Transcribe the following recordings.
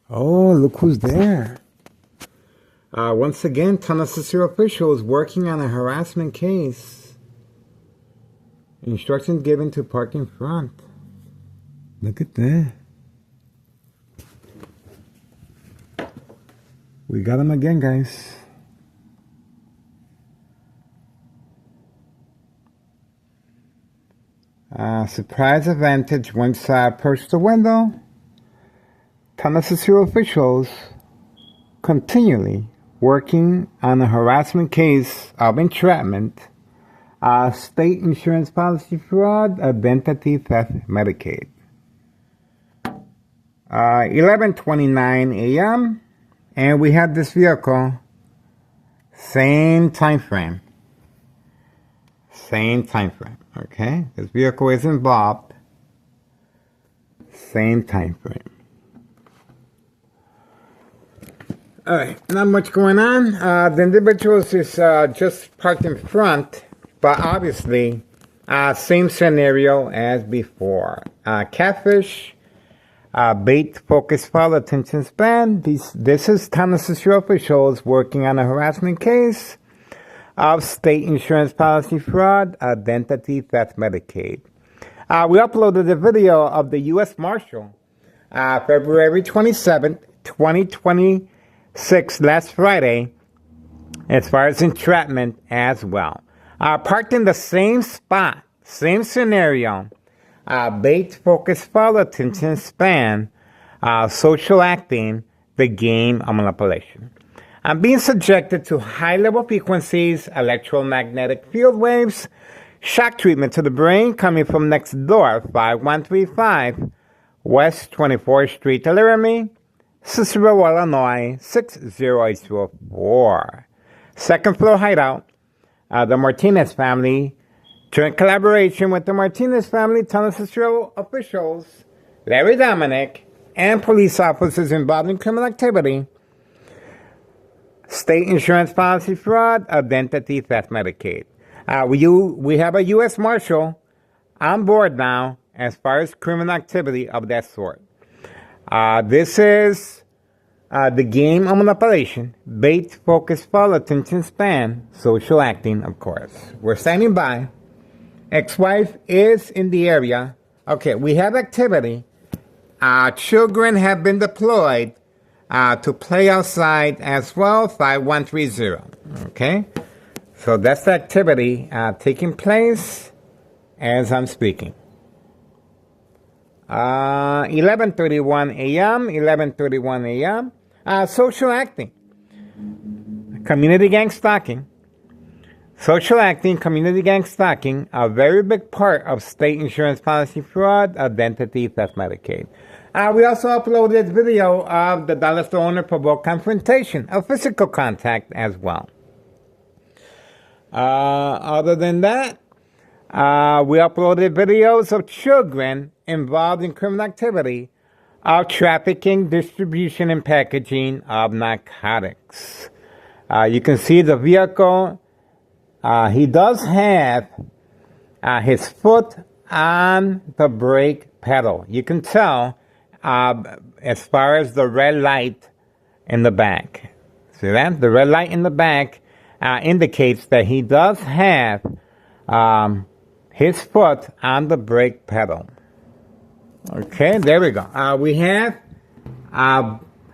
Oh, look who's there. Once again, Tennessee officials working on a harassment case. Instructions given to park in front. Look at that. We got him again, guys. Surprise advantage once I approached the window. Tennessee officials continually working on a harassment case of entrapment, state insurance policy fraud, identity theft, Medicaid. 11:29 a.m. and we have this vehicle, same time frame. Okay? This vehicle is involved, same time frame. Alright, not much going on. The individual is just parked in front, but obviously, same scenario as before. Catfish, bait, focus, file, attention span. This is Tennessee officials working on a harassment case of state insurance policy fraud, identity theft, Medicaid. We uploaded the video of the U.S. Marshal, February 27th, 2020. Last Friday, as far as entrapment as well. Parked in the same spot, same scenario, bait, focus, follow, attention span, social acting, the game of manipulation. Being subjected to high-level frequencies, electromagnetic field waves, shock treatment to the brain coming from next door, 5135 West 24th Street, Laramie, Cicero, Illinois, 60804. Second floor hideout. The Martinez family, joint collaboration with the Martinez family, Tennessee officials, Larry Dominic, and police officers involved in criminal activity, state insurance policy fraud, identity theft, Medicaid. We have a U.S. Marshal on board now as far as criminal activity of that sort. This is the game of manipulation, bait, focus, follow, attention span, social acting, of course. We're standing by. Ex-wife is in the area. Okay, we have activity. Children have been deployed to play outside as well, 5130. Okay, so that's the activity taking place as I'm speaking. 11:31 a.m. Social acting, community gang stalking. Social acting, community gang stalking, a very big part of state insurance policy fraud, identity theft, Medicaid. We also uploaded video of the dollar store owner provoked confrontation, a physical contact as well. Other than that, we uploaded videos of children involved in criminal activity of trafficking, distribution, and packaging of narcotics. You can see the vehicle. He does have his foot on the brake pedal. You can tell as far as the red light in the back. See that? The red light in the back indicates that he does have his foot on the brake pedal. Okay, there we go. We have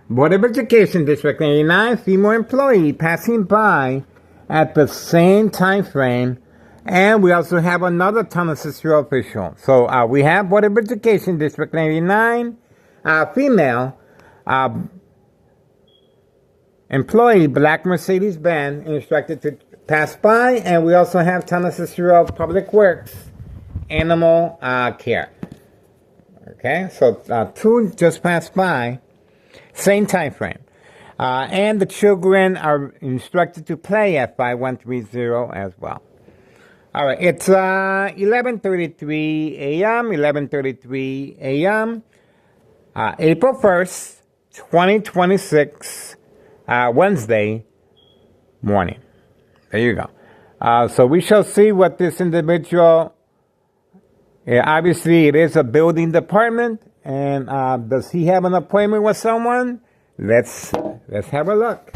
Board of Education District 89 female employee passing by at the same time frame, and we also have another Tennessee official. So we have Board of Education District 89 female employee, black Mercedes-Benz, instructed to pass by. And we also have Thomas Cicero Public Works, animal care. Okay, so two just passed by, same time frame. And the children are instructed to play at 5130 as well. All right, it's 11:33 a.m., 11:33 a.m., April 1st, 2026, Wednesday morning. There you go. So we shall see what this individual, obviously it is a building department, and does he have an appointment with someone? Let's have a look.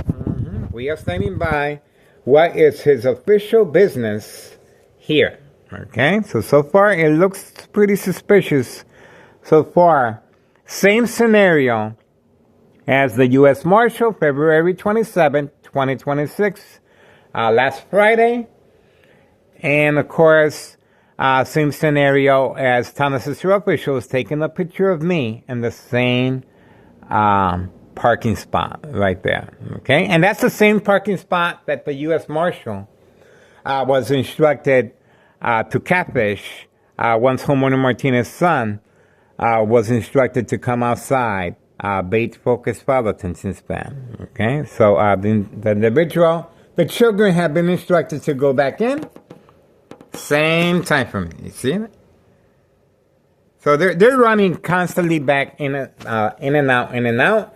We are standing by. What is his official business here? Okay, so far it looks pretty suspicious so far. Same scenario as the U.S. Marshal, February 27th, 2026, last Friday. And of course, same scenario as Thomas Cicero officials taking a picture of me in the same parking spot right there. Okay, and that's the same parking spot that the U.S. Marshal was instructed to catfish once homeowner Martinez's son was instructed to come outside, bait, focus, follow, attention span. Okay, so the individual, the children have been instructed to go back in. Same time frame. You see it? So they're running constantly back in and out, in and out.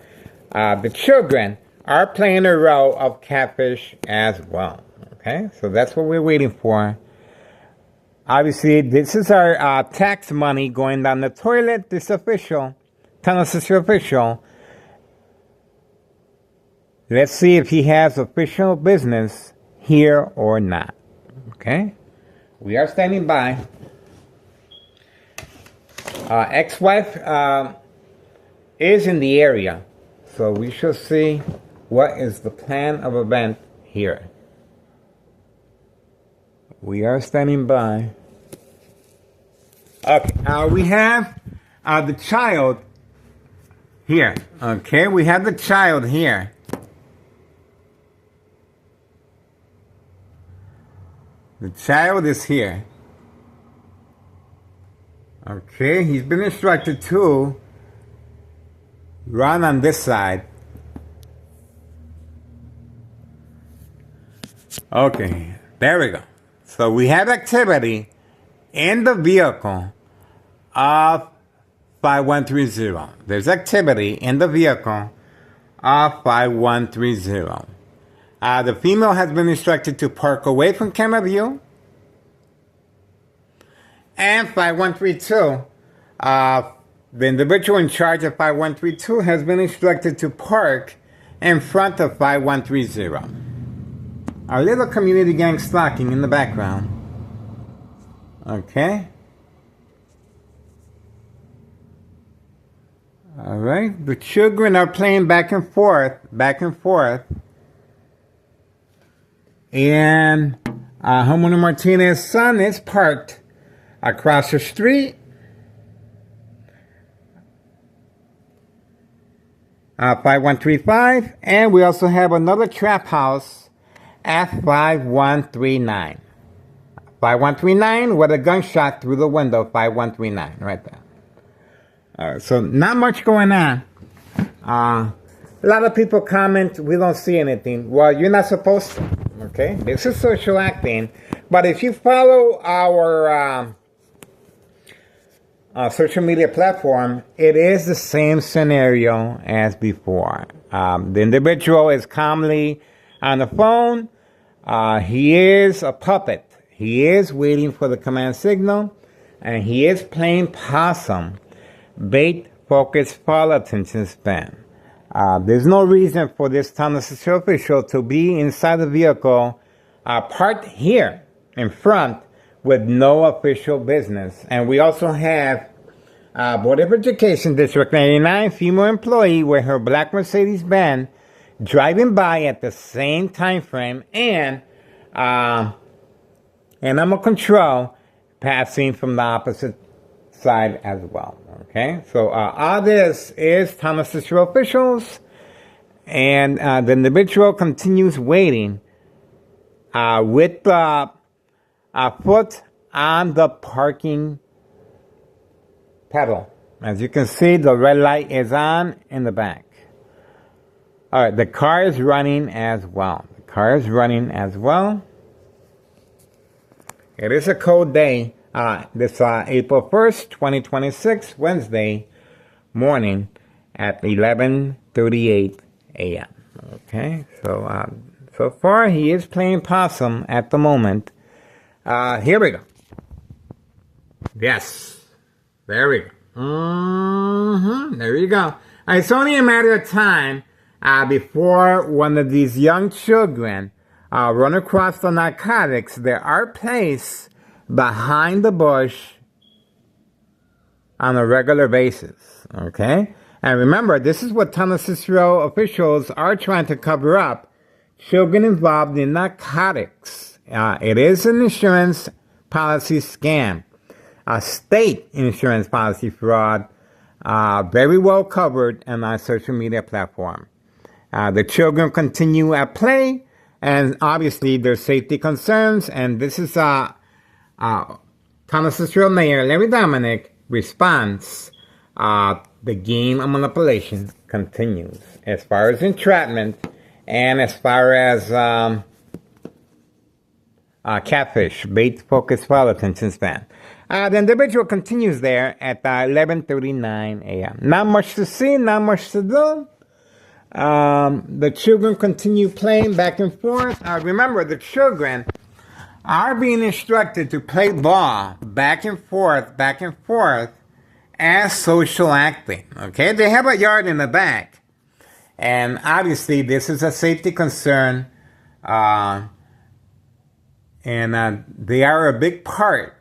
The children are playing a role of catfish as well. Okay, so that's what we're waiting for. Obviously, this is our tax money going down the toilet. This official, Thomas Cicero official. Let's see if he has official business here or not. Okay, we are standing by. Ex-wife is in the area, so we shall see what is the plan of event here. We are standing by. Okay, we have the child here. Okay, we have the child here. The child is here. Okay, he's been instructed to run on this side. Okay, there we go. So we have activity in the vehicle of 5130. There's activity in the vehicle of 5130. The female has been instructed to park away from camera view. And 5132, the individual in charge of 5132 has been instructed to park in front of 5130. Our little community gang stalking in the background. Okay. All right. The children are playing back and forth, back and forth. And homeowner Martinez's son is parked across the street. 5135. And we also have another trap house at 5139. 5139 with a gunshot through the window. 5139 right there. So not much going on. A lot of people comment, we don't see anything. Well, you're not supposed to. Okay, this is social acting. But if you follow our social media platform, it is the same scenario as before. The individual is calmly on the phone. He is a puppet. He is waiting for the command signal, and he is playing possum. Bait, focus, follow, attention span. There's no reason for this Thomas Cicero official to be inside the vehicle, parked here in front with no official business. And we also have Board of Education District 99 female employee with her black Mercedes-Benz driving by at the same time frame, and animal control passing from the opposite side as well. Okay, so all this is Thomas Cicero officials And the individual continues waiting with the foot on the parking pedal. As you can see, the red light is on in the back. All right, the car is running as well. The car is running as well. It is a cold day. This April 1st, 2026, Wednesday morning at 11:38 a.m. Okay, so far he is playing possum at the moment. Here we go. Yes, there we go. There you go. It's only a matter of time before one of these young children run across the narcotics. They are placed behind the bush on a regular basis. Okay? And remember, this is what Thomas Cicero officials are trying to cover up. Children involved in narcotics. It is an insurance policy scam. A state insurance policy fraud. Very well covered on our social media platform. The children continue at play, and obviously there's safety concerns, and this is Thomas Cicero Mayor Larry Dominic response. The game of manipulation continues as far as entrapment and as far as catfish, bait-focused fall attention span. The individual continues there at 11:39 a.m. Not much to see, not much to do. The children continue playing back and forth. Remember, the children are being instructed to play ball back and forth, as social acting. Okay, they have a yard in the back, and obviously this is a safety concern, and they are a big part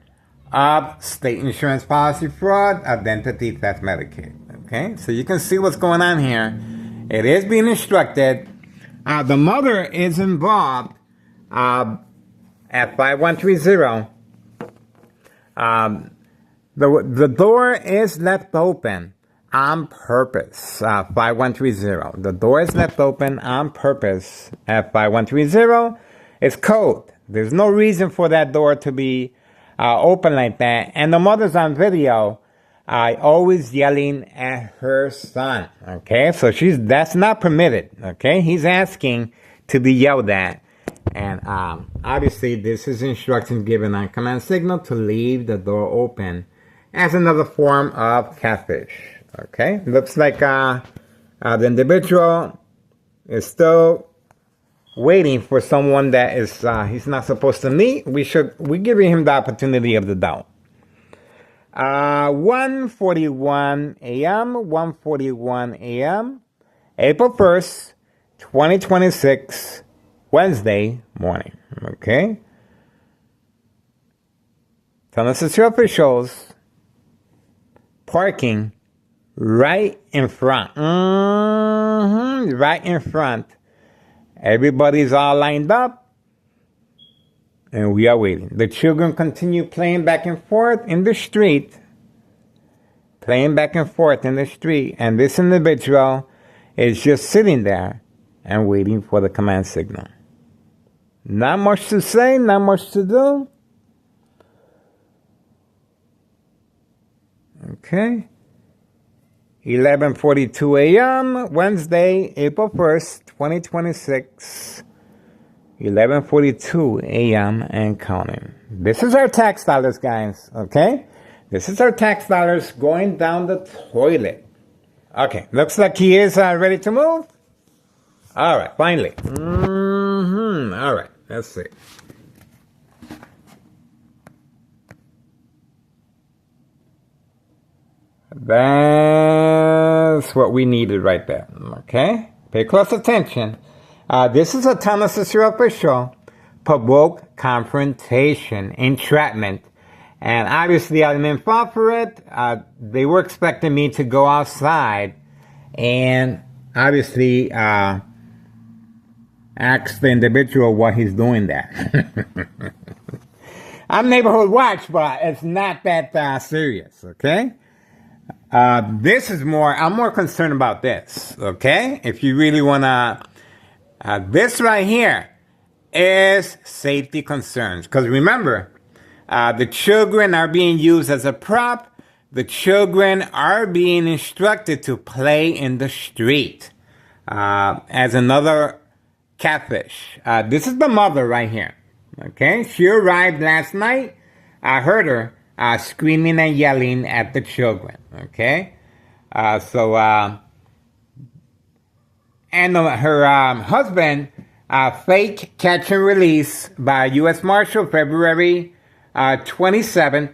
of state insurance policy fraud, identity theft, Medicaid. Okay, so you can see what's going on here. It is being instructed. The mother is involved at 5130. The door is left open on purpose. 5130. The door is left open on purpose at 5130. It's code. There's no reason for that door to be open like that. And the mother's on video. Always yelling at her son. Okay, so that's not permitted. Okay, he's asking to be yelled at, and obviously this is instructions given on command signal to leave the door open as another form of catfish. Okay, looks like the individual is still waiting for someone that is he's not supposed to meet. We giving him the opportunity of the doubt. 1:41 a.m., 1:41 a.m., April 1st, 2026, Wednesday morning. Okay? Thomas Cicero officials parking right in front. Right in front. Everybody's all lined up. And we are waiting. The children continue playing back and forth in the street. And this individual is just sitting there and waiting for the command signal. Not much to say, not much to do. Okay. 11:42 a.m., Wednesday, April 1st, 2026. 11:42 a.m. and counting. This is our tax dollars, guys, okay? This is our tax dollars going down the toilet. Okay, looks like he is ready to move. All right, finally. All right, let's see. That's what we needed right there, okay? Pay close attention. This is a Thomas Cicero official. Provoke confrontation, entrapment. And obviously I didn't fall for it. They were expecting me to go outside and obviously ask the individual what he's doing there. I'm Neighborhood Watch, but it's not that serious, okay? This is more, I'm more concerned about this, okay? If you really want to, this right here is safety concerns. Because remember, the children are being used as a prop. The children are being instructed to play in the street as another catfish. This is the mother right here. Okay, she arrived last night. I heard her screaming and yelling at the children. Okay, and her husband, fake catch and release by U.S. Marshal February 27th,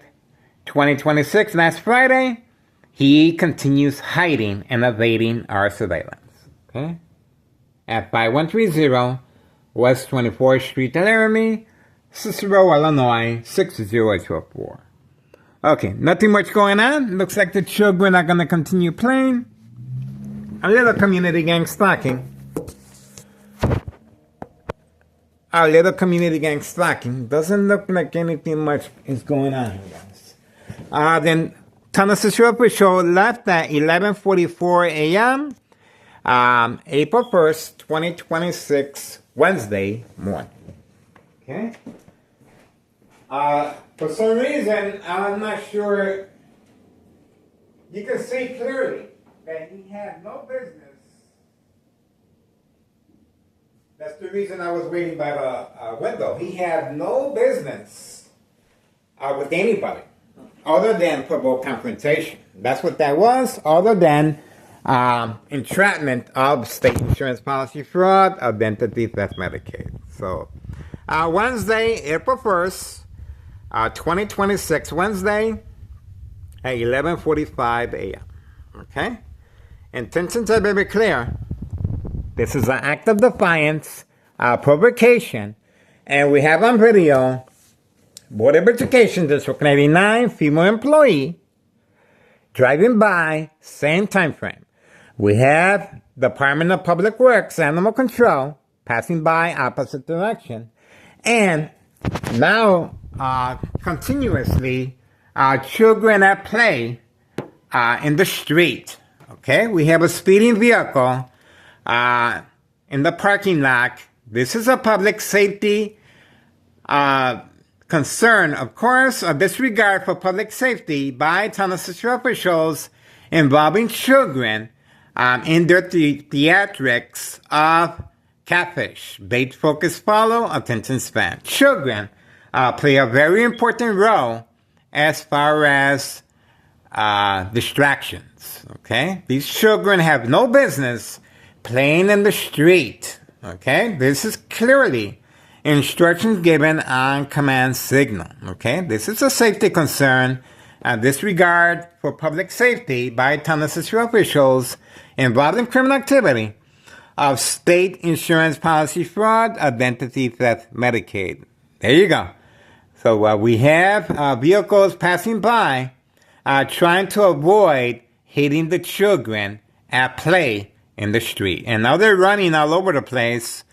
2026, last Friday. He continues hiding and evading our surveillance. Okay, at 5130 West 24th Street, Laramie, Cicero, Illinois 60804. Okay, nothing much going on. Looks like the children are going to continue playing. A little community gang stalking. Doesn't look like anything much is going on here, guys. Then Tennessee official left at 11:44 a.m. April 1st, 2026, Wednesday morning. Okay? For some reason, I'm not sure, you can see clearly that he had no business. That's the reason I was waiting by the window. He had no business with anybody other than provoke confrontation. That's what that was, other than entrapment of state insurance policy fraud, identity theft, Medicaid. So, Wednesday, April 1st, 2026, Wednesday at 11:45 a.m. Okay? Intentions are very clear. This is an act of defiance, provocation, and we have on video Board of Education District 99 female employee driving by, same time frame. We have Department of Public Works Animal Control passing by opposite direction, and now continuously children at play in the street. Okay, we have a speeding vehicle in the parking lot. This is a public safety concern, of course, a disregard for public safety by Tennessee officials involving children in their theatrics of catfish. Bait, focus, follow, attention span. Children play a very important role as far as distractions. Okay, these children have no business playing in the street. Okay, this is clearly instructions given on command signal. Okay, this is a safety concern, disregard for public safety by Tennessee officials involved in criminal activity of state insurance policy fraud, identity theft, Medicaid. There you go. So we have vehicles passing by trying to avoid hitting the children at play in the street. And now they're running all over the place.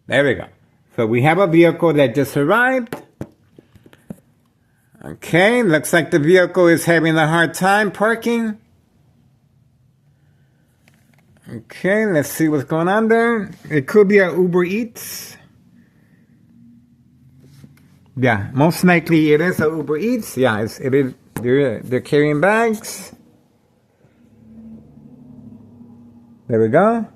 There we go. So we have a vehicle that just arrived. Okay, looks like the vehicle is having a hard time parking. Okay, let's see what's going on there. It could be a Uber Eats. Yeah, most likely it is a Uber Eats. Yeah, it is. They're carrying bags. There we go.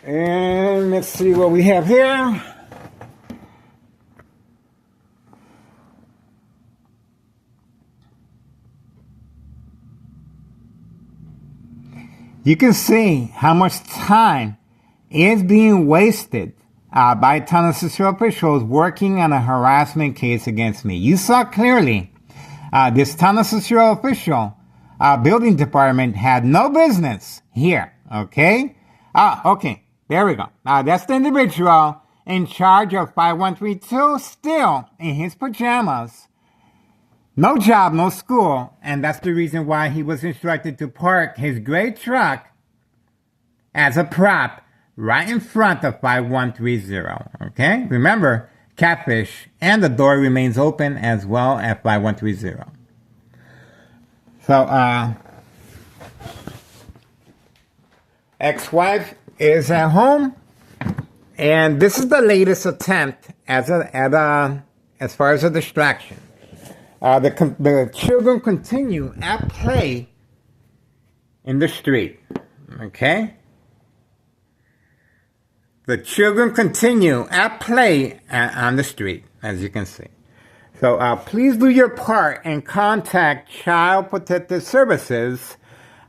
And let's see what we have here. You can see how much time is being wasted by Tennessee officials working on a harassment case against me. You saw clearly this Tennessee official building department had no business here. Okay? Okay. There we go. That's the individual in charge of 5132, still in his pajamas. No job, no school, and that's the reason why he was instructed to park his gray truck as a prop right in front of 5130. Okay? Remember, catfish, and the door remains open as well at 5130. So, ex-wife is at home, and this is the latest attempt as far as a distraction. The children continue at play in the street. Okay? The children continue at play on the street, as you can see. So please do your part and contact Child Protective Services.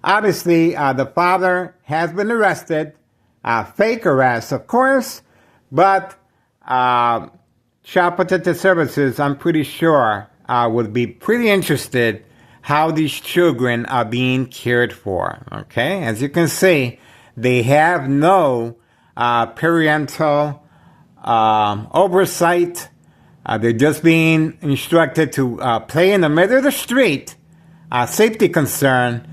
Obviously, the father has been arrested. Fake arrest, of course. But Child Protective Services, I'm pretty sure, would be pretty interested how these children are being cared for. Okay? As you can see, they have no parental oversight. They're just being instructed to play in the middle of the street. Safety concern,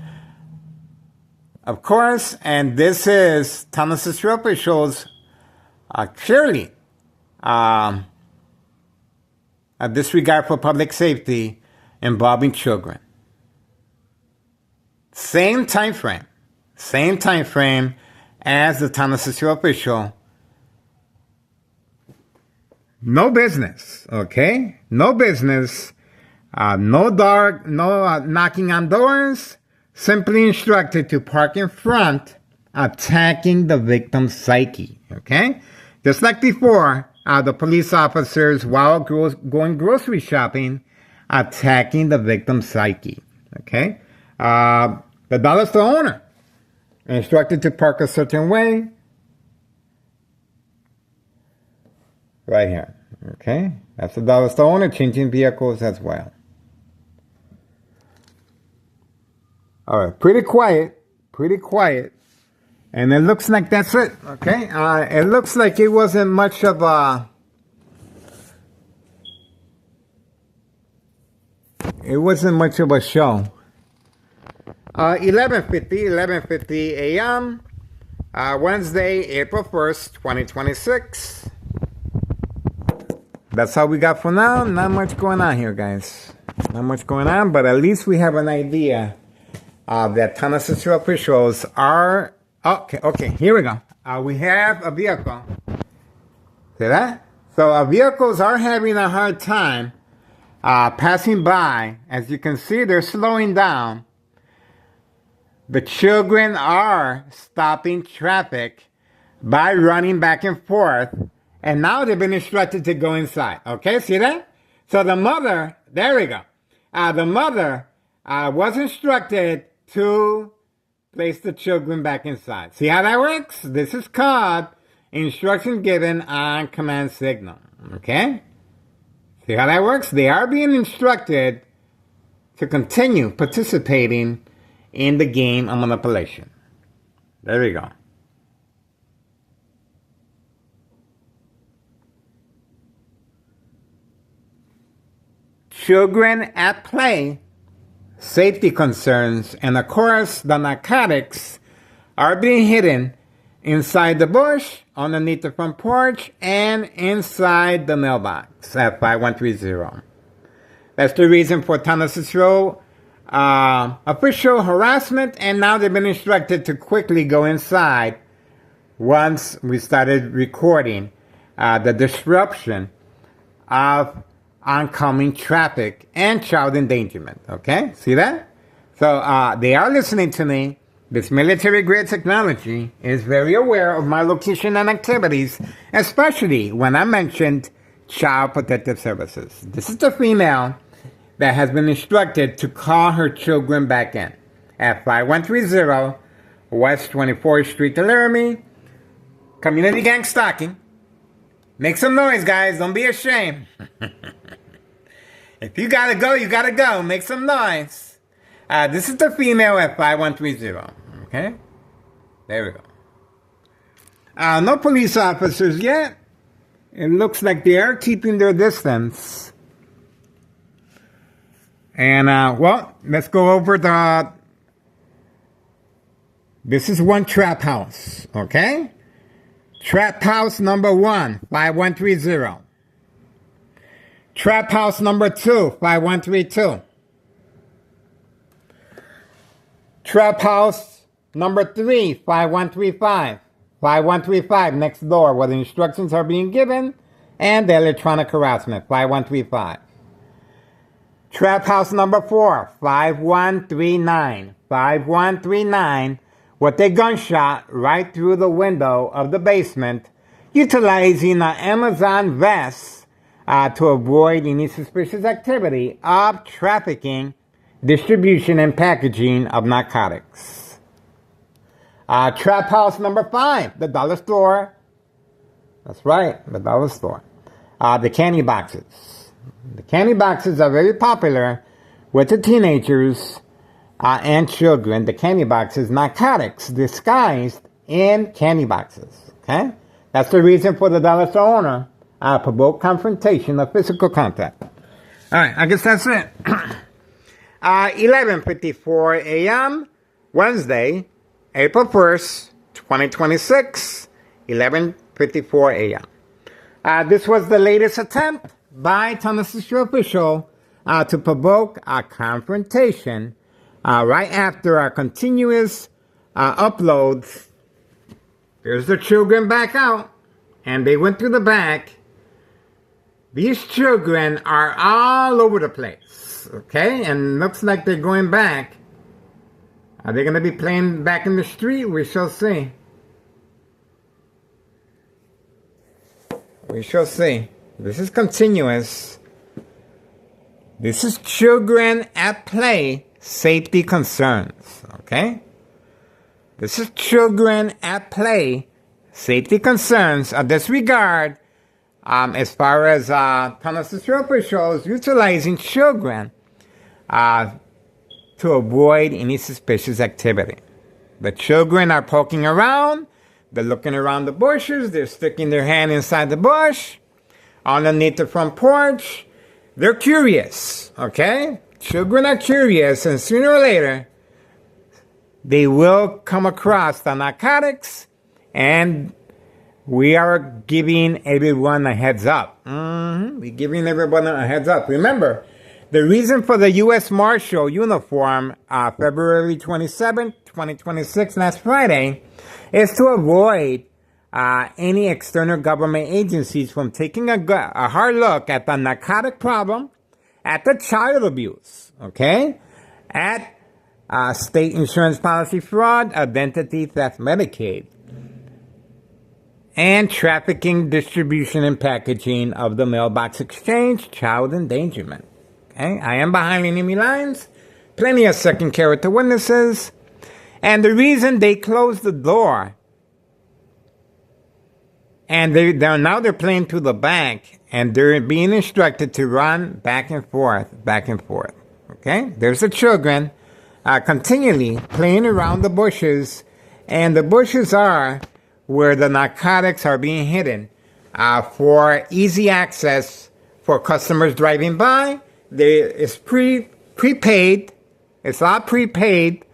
of course, and this is Thomas Cicero officials clearly a disregard for public safety involving children. Same time frame as the Thomas Cicero official. No business, okay? No business. No knocking on doors. Simply instructed to park in front, attacking the victim's psyche, okay? Just like before, the police officers, while going grocery shopping, attacking the victim's psyche, okay? The dollar store owner, instructed to park a certain way, right here, okay? That's the dollar store owner changing vehicles as well. All right, pretty quiet. And it looks like that's it, okay? It looks like it wasn't much of a... It wasn't much of a show. 11:50 a.m. Wednesday, April 1st, 2026. That's how we got for now. Not much going on here, guys. Not much going on, but at least we have an idea that Thomas Cicero officials are... Okay, here we go. We have a vehicle. See that? So vehicles are having a hard time passing by. As you can see, they're slowing down. The children are stopping traffic by running back and forth. And now they've been instructed to go inside. Okay, see that? So the mother, there we go. The mother was instructed to place the children back inside. See how that works? This is called instruction given on command signal. Okay? See how that works? They are being instructed to continue participating in the game of manipulation. There we go. Children at play, safety concerns, and of course the narcotics are being hidden inside the bush, underneath the front porch, and inside the mailbox at 5130. That's the reason for Thomas Cicero official harassment, and now they've been instructed to quickly go inside once we started recording the disruption of oncoming traffic and child endangerment. Okay? See that? So they are listening to me. This military-grade technology is very aware of my location and activities, especially when I mentioned Child Protective Services. This is the female that has been instructed to call her children back in at 5130 West 24th Street, Laramie. Community gang stalking. Make some noise, guys. Don't be ashamed. If you gotta go, you gotta go. Make some noise. This is the female at 5130. Okay? There we go. No police officers yet. It looks like they are keeping their distance. And, well, let's go over the... This is one trap house, okay? Trap house number 1, 5130. Trap house number 2, 5132. Trap house number 3, 5135. 5135 next door where the instructions are being given and the electronic harassment. 5135. Trap house number 4, 5139. 5139 with a gunshot right through the window of the basement, utilizing an Amazon vest to avoid any suspicious activity of trafficking, distribution, and packaging of narcotics. Trap house number 5, the dollar store. That's right, the dollar store. The candy boxes. The candy boxes are very popular with the teenagers and children. The candy boxes, narcotics disguised in candy boxes. Okay? That's the reason for the dollar store owner provoke confrontation of physical contact. All right, I guess that's it. 11:54 a.m. Wednesday, April 1st, 2026, 11:54 a.m. This was the latest attempt by Tennessee Shore official to provoke a confrontation right after our continuous uploads. There's the children back out, and they went through the back. These children are all over the place, okay? And looks like they're going back. Are they going to be playing back in the street? We shall see. We shall see. This is continuous. This is children at play, safety concerns, okay? This is children at play, safety concerns of disregard as far as Tennessee Shore officials utilizing children to avoid any suspicious activity. The children are poking around, they're looking around the bushes, they're sticking their hand inside the bush, underneath the front porch. They're curious, okay? Children are curious, and sooner or later, they will come across the narcotics, and we are giving everyone a heads up. We're giving everyone a heads up. Remember, the reason for the U.S. Marshal uniform, February 27th, 2026, last Friday, is to avoid any external government agencies from taking a hard look at the narcotic problem, at the child abuse, okay, at state insurance policy fraud, identity theft, Medicaid, and trafficking, distribution, and packaging of the mailbox exchange, child endangerment. Okay, I am behind enemy lines, plenty of second character witnesses, and the reason they closed the door and they're playing to the back, and they're being instructed to run back and forth. Okay, there's the children continually playing around the bushes, and the bushes are where the narcotics are being hidden for easy access for customers driving by. It's prepaid. It's all prepaid,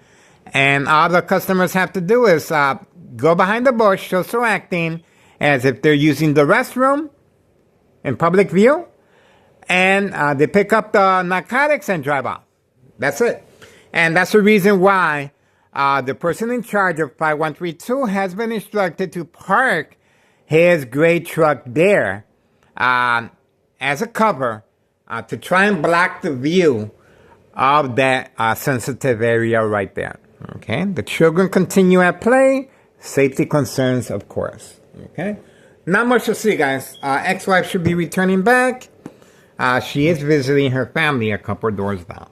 and all the customers have to do is go behind the bush, also acting as if they're using the restroom in public view, and they pick up the narcotics and drive off. That's it. And that's the reason why the person in charge of 5132 has been instructed to park his gray truck there as a cover to try and block the view of that sensitive area right there. Okay, the children continue at play. Safety concerns, of course. Okay, not much to see, guys. Ex-wife should be returning back. She is visiting her family a couple doors down.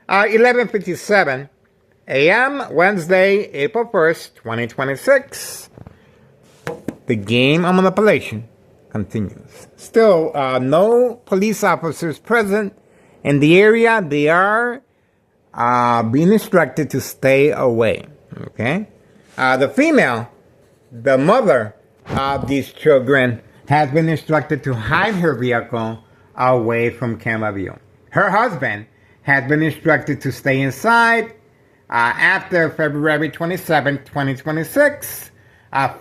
11:57 a.m. Wednesday, April 1st, 2026. The game of manipulation continues. Still, no police officers present in the area. They are being instructed to stay away. Okay? The female, the mother of these children, has been instructed to hide her vehicle away from camera view. Her husband has been instructed to stay inside after February 27, 2026.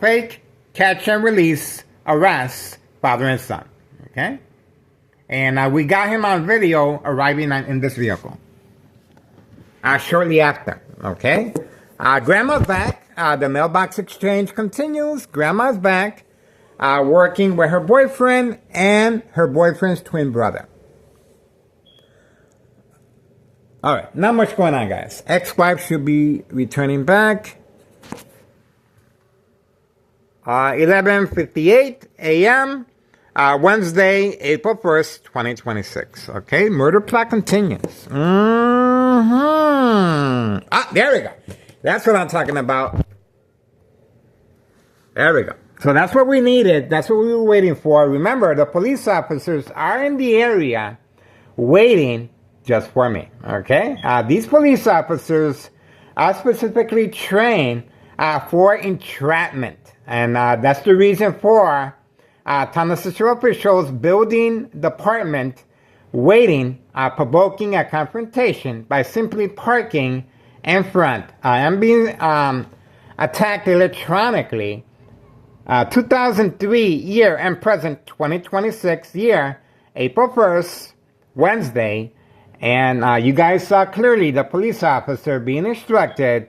Fake catch and release arrests father and son. Okay? And we got him on video arriving in this vehicle. Shortly after, okay? Grandma's back. The mailbox exchange continues. Grandma's back, working with her boyfriend and her boyfriend's twin brother. All right, not much going on, guys. Ex-wife should be returning back. 11:58 a.m. Wednesday, April 1st, 2026. Okay, murder plot continues. There we go. That's what I'm talking about. There we go. So that's what we needed. That's what we were waiting for. Remember, the police officers are in the area waiting just for me. Okay? These police officers are specifically trained for entrapment. And that's the reason for Tondo Cicero officials building department waiting, provoking a confrontation by simply parking in front. I'm being attacked electronically. 2003 year and present 2026 year, April 1st, Wednesday. And you guys saw clearly the police officer being instructed,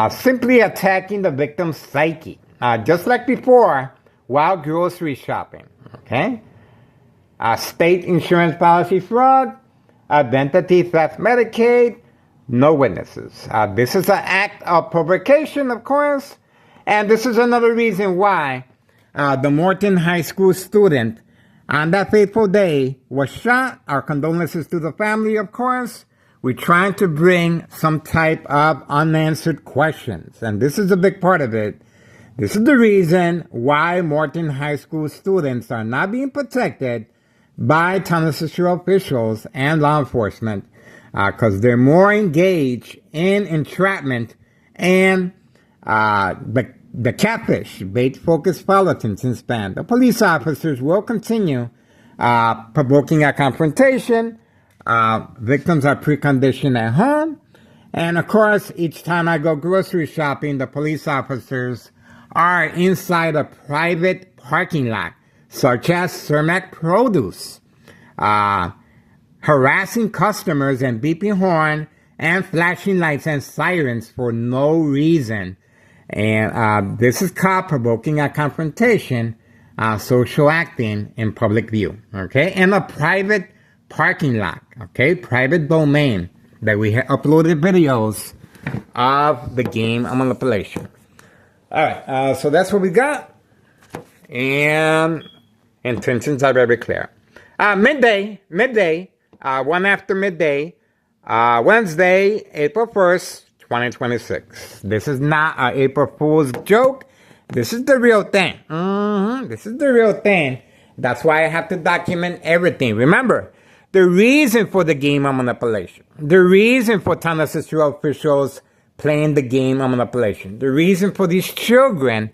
simply attacking the victim's psyche. Just like before, while grocery shopping. Okay? State insurance policy fraud, identity theft, Medicaid, no witnesses. This is an act of provocation, of course, and this is another reason why the Morton High School student on that fateful day was shot. Our condolences to the family, of course. We're trying to bring some type of unanswered questions, and this is a big part of it. This is the reason why Morton High School students are not being protected by Tondo Cicero officials and law enforcement, because they're more engaged in entrapment and the catfish, bait-focused politics in span. The police officers will continue provoking a confrontation. Victims are preconditioned at home. And of course, each time I go grocery shopping, the police officers are inside a private parking lot, such as Cermak Produce, harassing customers and beeping horn and flashing lights and sirens for no reason. And this is called provoking a confrontation, social acting in public view, okay? In a private parking lot, okay? Private domain that we have uploaded videos of the game of manipulation. All right, so that's what we got. And intentions are very clear. Midday, one after midday, Wednesday, April 1st, 2026. This is not an April Fool's joke. This is the real thing. This is the real thing. That's why I have to document everything. Remember, the reason for the game of manipulation, the reason for Tondo Cicero officials playing the game of manipulation, the reason for these children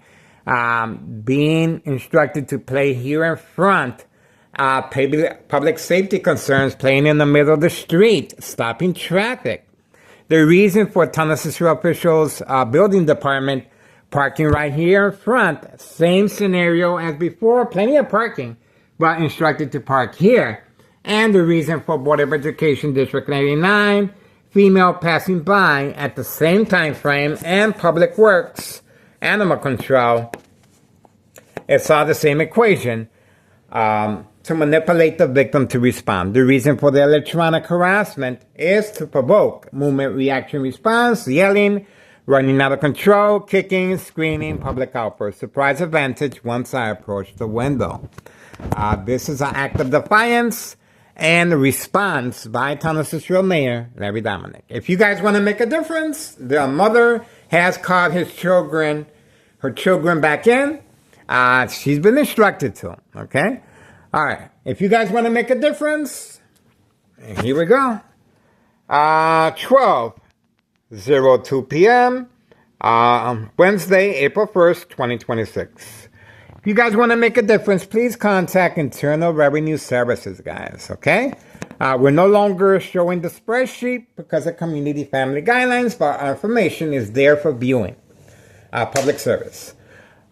being instructed to play here in front, public safety concerns, playing in the middle of the street, stopping traffic. The reason for Tondo Cicero officials building department parking right here in front, same scenario as before, plenty of parking, but instructed to park here. And the reason for Board of Education District 99, female passing by at the same time frame, and Public Works, Animal Control, it's all the same equation, to manipulate the victim to respond. The reason for the electronic harassment is to provoke movement, reaction, response, yelling, running out of control, kicking, screaming, public outburst, surprise advantage once I approach the window. This is an act of defiance and response by Tondo Cicero Mayor Larry Dominic. If you guys want to make a difference, the mother has called her children back in. She's been instructed to, okay? All right. If you guys want to make a difference, here we go. 12:02 p.m. Wednesday, April 1st, 2026. If you guys want to make a difference, please contact Internal Revenue Services, guys, okay? We're no longer showing the spreadsheet because of community family guidelines, but our information is there for viewing. Public service.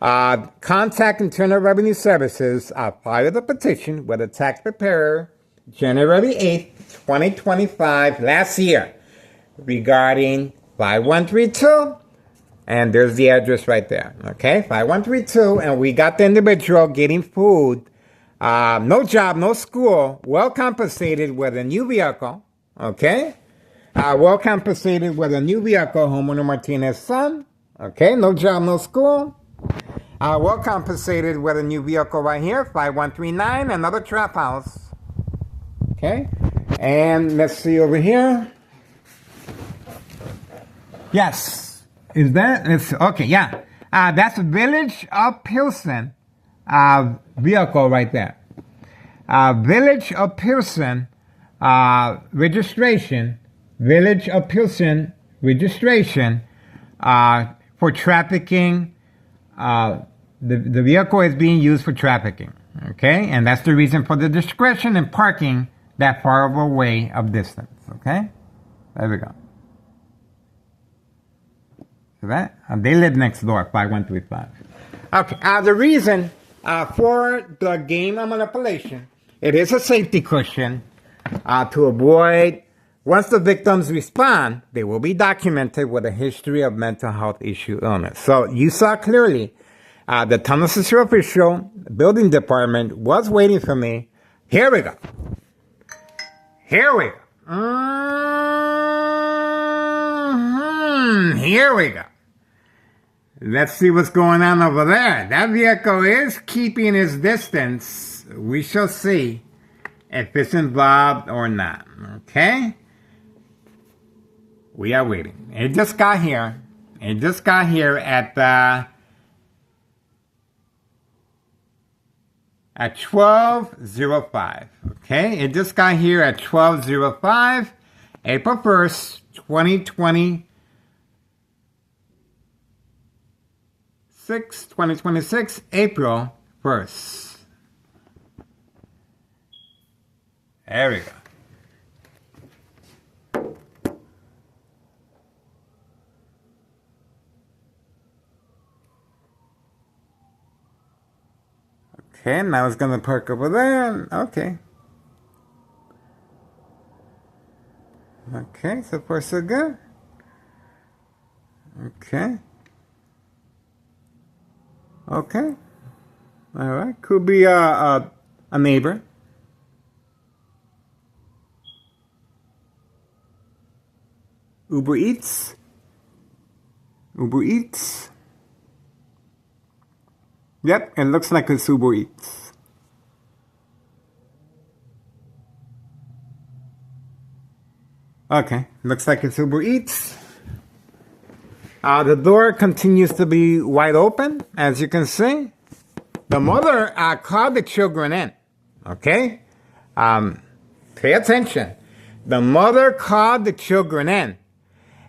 Contact Internal Revenue Services. File the petition with a tax preparer January 8th, 2025, last year, regarding 5132. And there's the address right there. Okay, 5132. And we got the individual getting food, no job, no school, well compensated with a new vehicle. Okay, well compensated with a new vehicle, homeowner Martinez's son. Okay, no job, no school. Well compensated with a new vehicle right here, 5139, another trap house. Okay, and let's see over here. Yes, is that? It's okay. Yeah, that's Village of Pilsen vehicle right there. Village of Pilsen registration. Village of Pilsen registration for trafficking. The vehicle is being used for trafficking. Okay, and that's the reason for the discretion in parking that far away of distance. Okay, there we go. See that? They live next door, 5135. Okay, the reason for the game of manipulation, it is a safety cushion to avoid, once the victims respond, they will be documented with a history of mental health issue illness. So you saw clearly the Tunnel Sister official building department was waiting for me. Here we go. Here we go. Here we go. Let's see what's going on over there. That vehicle is keeping its distance. We shall see if it's involved or not. Okay? We are waiting. It just got here. It just got here at 12:05. Okay? It just got here at 12:05, April 1st, 2026, 2026, April 1st. There we go. Okay, now it's gonna park over there. Okay. Okay, so far so good. Okay. Okay. All right. Could be a neighbor. Uber Eats. Uber Eats. Yep, it looks like it's Uber Eats. Okay, looks like it's Uber Eats. The door continues to be wide open, as you can see. The mother called the children in. Okay? Pay attention. The mother called the children in.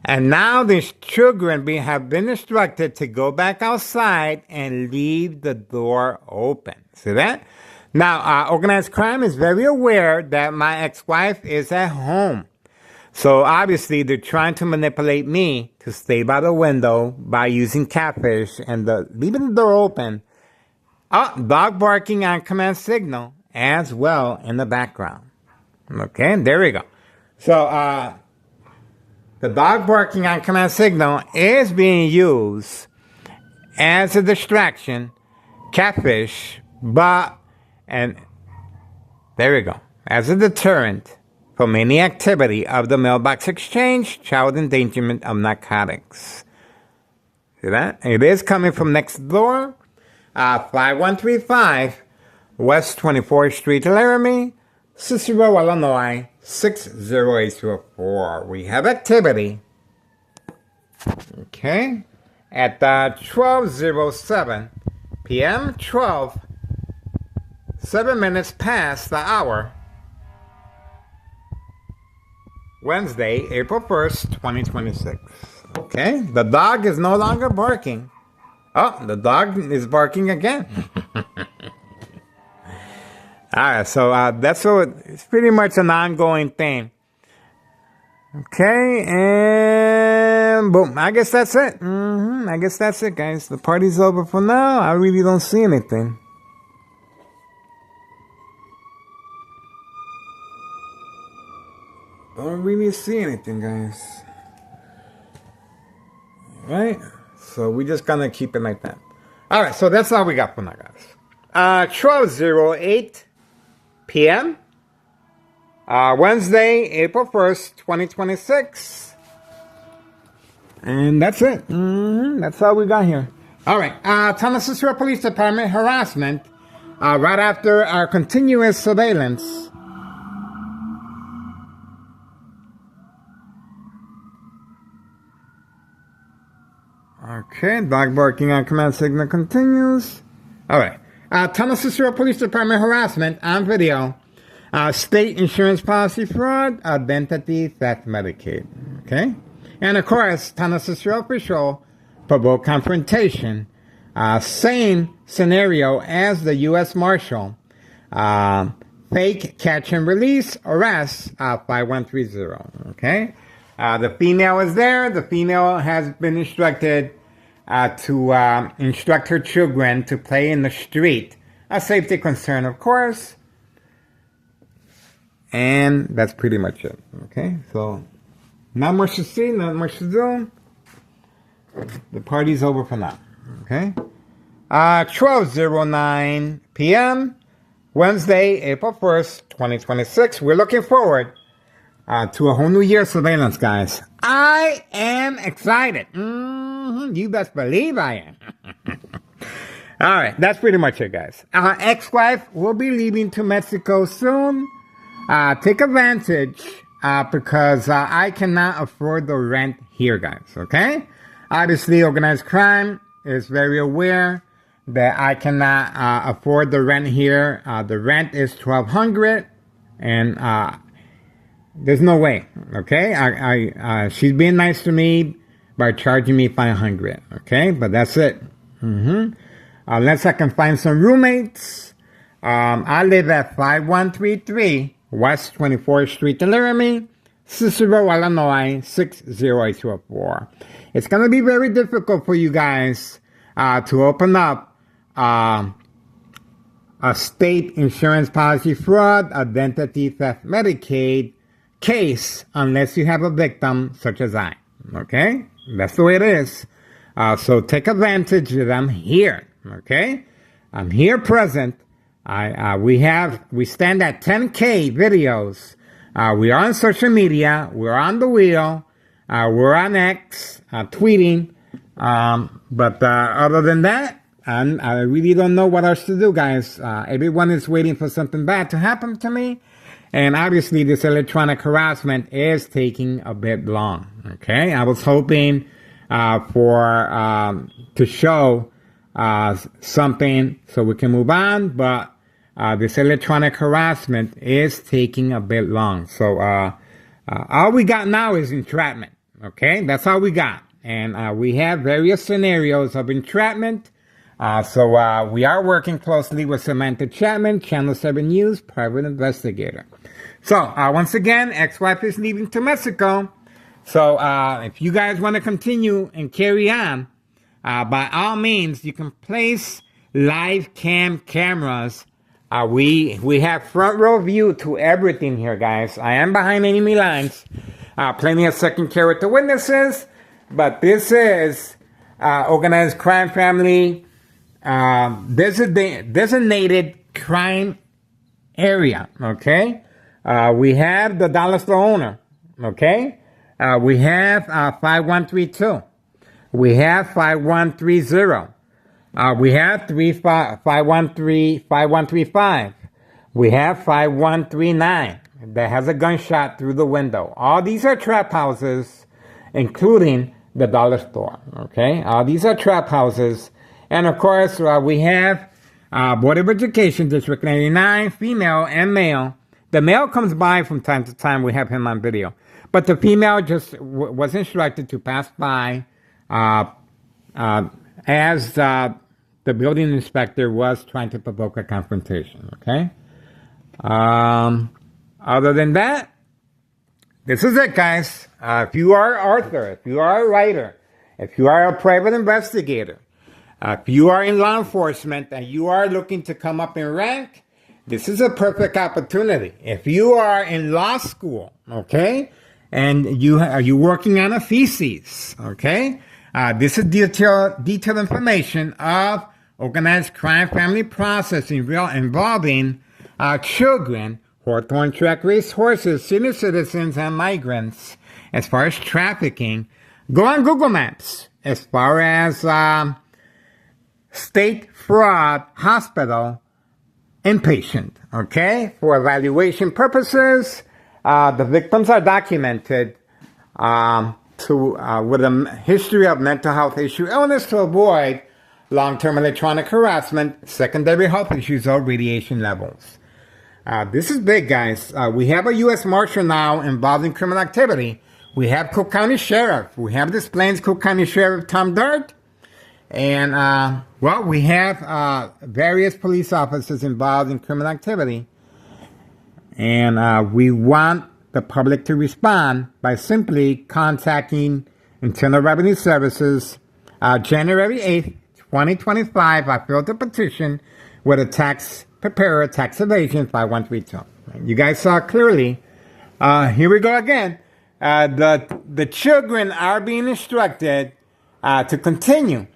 And now these children have been instructed to go back outside and leave the door open. See that? Now, organized crime is very aware that my ex-wife is at home. So obviously they're trying to manipulate me to stay by the window by using catfish and leaving the door open. Oh, dog barking on command signal as well in the background. Okay, there we go. So, the dog barking on command signal is being used as a distraction, catfish, and there we go, as a deterrent from any activity of the mailbox exchange, child endangerment of narcotics. See that? It is coming from next door, 5135 West 24th Street, Laramie, Cicero, Illinois, 60804. We have activity, okay, at 12:07 p.m., 7 minutes past the hour, Wednesday, April 1st, 2026. Okay, the dog is no longer barking. Oh, the dog is barking again. All right, so it's pretty much an ongoing thing. Okay, and boom. I guess that's it. I guess that's it, guys. The party's over for now. I really don't see anything. Don't really see anything, guys. Right? So we're just gonna keep it like that. Alright, so that's all we got for now, guys. 12:08 p.m. Wednesday, April 1st, 2026. And that's it. That's all we got here. Alright, Thomas Cicero Police Department harassment right after our continuous surveillance. Okay, dog barking on command signal continues. Alright, Thomas Cicero Police Department harassment on video. State insurance policy fraud, identity theft, Medicaid. Okay? And of course, Thomas Cicero official provoked confrontation. Same scenario as the U.S. Marshal. Fake catch and release, arrest, 5130. Okay? The female is there. The female has been instructed to instruct her children to play in the street. A safety concern, of course. And that's pretty much it. Okay, so not much to see, not much to do. The party's over for now. Okay, 12:09 p.m. Wednesday, April 1st, 2026. We're looking forward to a whole new year of surveillance, guys. I am excited. You best believe I am. All right, that's pretty much it, guys. Ex-wife will be leaving to Mexico soon. Take advantage because I cannot afford the rent here, guys, okay? Obviously, organized crime is very aware that I cannot afford the rent here. The rent is $1,200, and there's no way, okay? She's being nice to me by charging me $500, okay? But that's it. Unless I can find some roommates. I live at 5133 West 24th Street in Laramie, Cicero, Illinois, 60804. It's going to be very difficult for you guys to open up a state insurance policy fraud, identity theft, Medicaid case unless you have a victim such as I. Okay? That's the way it is. So take advantage of them here. Okay? I'm here present. We stand at 10K videos. We are on social media. We're on the wheel. We're on X, tweeting. But other than that, I really don't know what else to do, guys. Everyone is waiting for something bad to happen to me. And obviously, this electronic harassment is taking a bit long. Okay? I was hoping to show something so we can move on, but this electronic harassment is taking a bit long. So all we got now is entrapment. Okay, that's all we got, and we have various scenarios of entrapment. So we are working closely with Samantha Chapman, Channel 7 News private investigator. So once again, ex-wife is leaving to Mexico. So if you guys want to continue and carry on, by all means, you can place live cameras. We have front row view to everything here, guys. I am behind enemy lines. Plenty of second character witnesses. But this is organized crime family designated crime area. Okay? We have the dollar store owner. Okay? We have 5132. We have 5130. We have 5135. We have 5139 that has a gunshot through the window. All these are trap houses, including the dollar store. Okay, all these are trap houses, and of course we have Board of Education District 99, female and male. The male comes by from time to time. We have him on video, but the female just was instructed to pass by as the building inspector was trying to provoke a confrontation, okay? Other than that, this is it, guys. If you are an author, if you are a writer, if you are a private investigator, if you are in law enforcement and you are looking to come up in rank, this is a perfect opportunity. If you are in law school, okay, and you working on a thesis, okay, this is detailed information of organized crime family processing involving children, Hawthorne track race horses, senior citizens, and migrants. As far as trafficking, go on Google Maps. As far as state fraud hospital inpatient, okay, for evaluation purposes, the victims are documented with a history of mental health issue, illness to avoid long-term electronic harassment, secondary health issues, or radiation levels. This is big, guys. We have a U.S. Marshal now involved in criminal activity. We have Cook County Sheriff. We have Des Plaines Cook County Sheriff Tom Dart. And, well, we have various police officers involved in criminal activity. And we want the public to respond by simply contacting Internal Revenue Services. January 8th, 2025, I filed a petition with a tax preparer, tax evasion 5132. You guys saw clearly. Here we go again. The children are being instructed to continue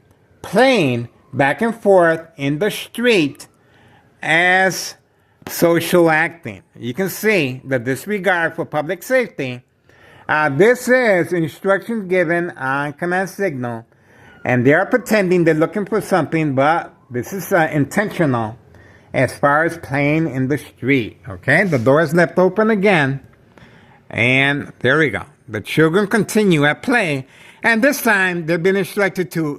playing back and forth in the street as social acting. You can see the disregard for public safety. This is instructions given on command signal, and they are pretending they're looking for something, but this is intentional as far as playing in the street. Okay, the door is left open again, and there we go. The children continue at play, and this time they've been instructed to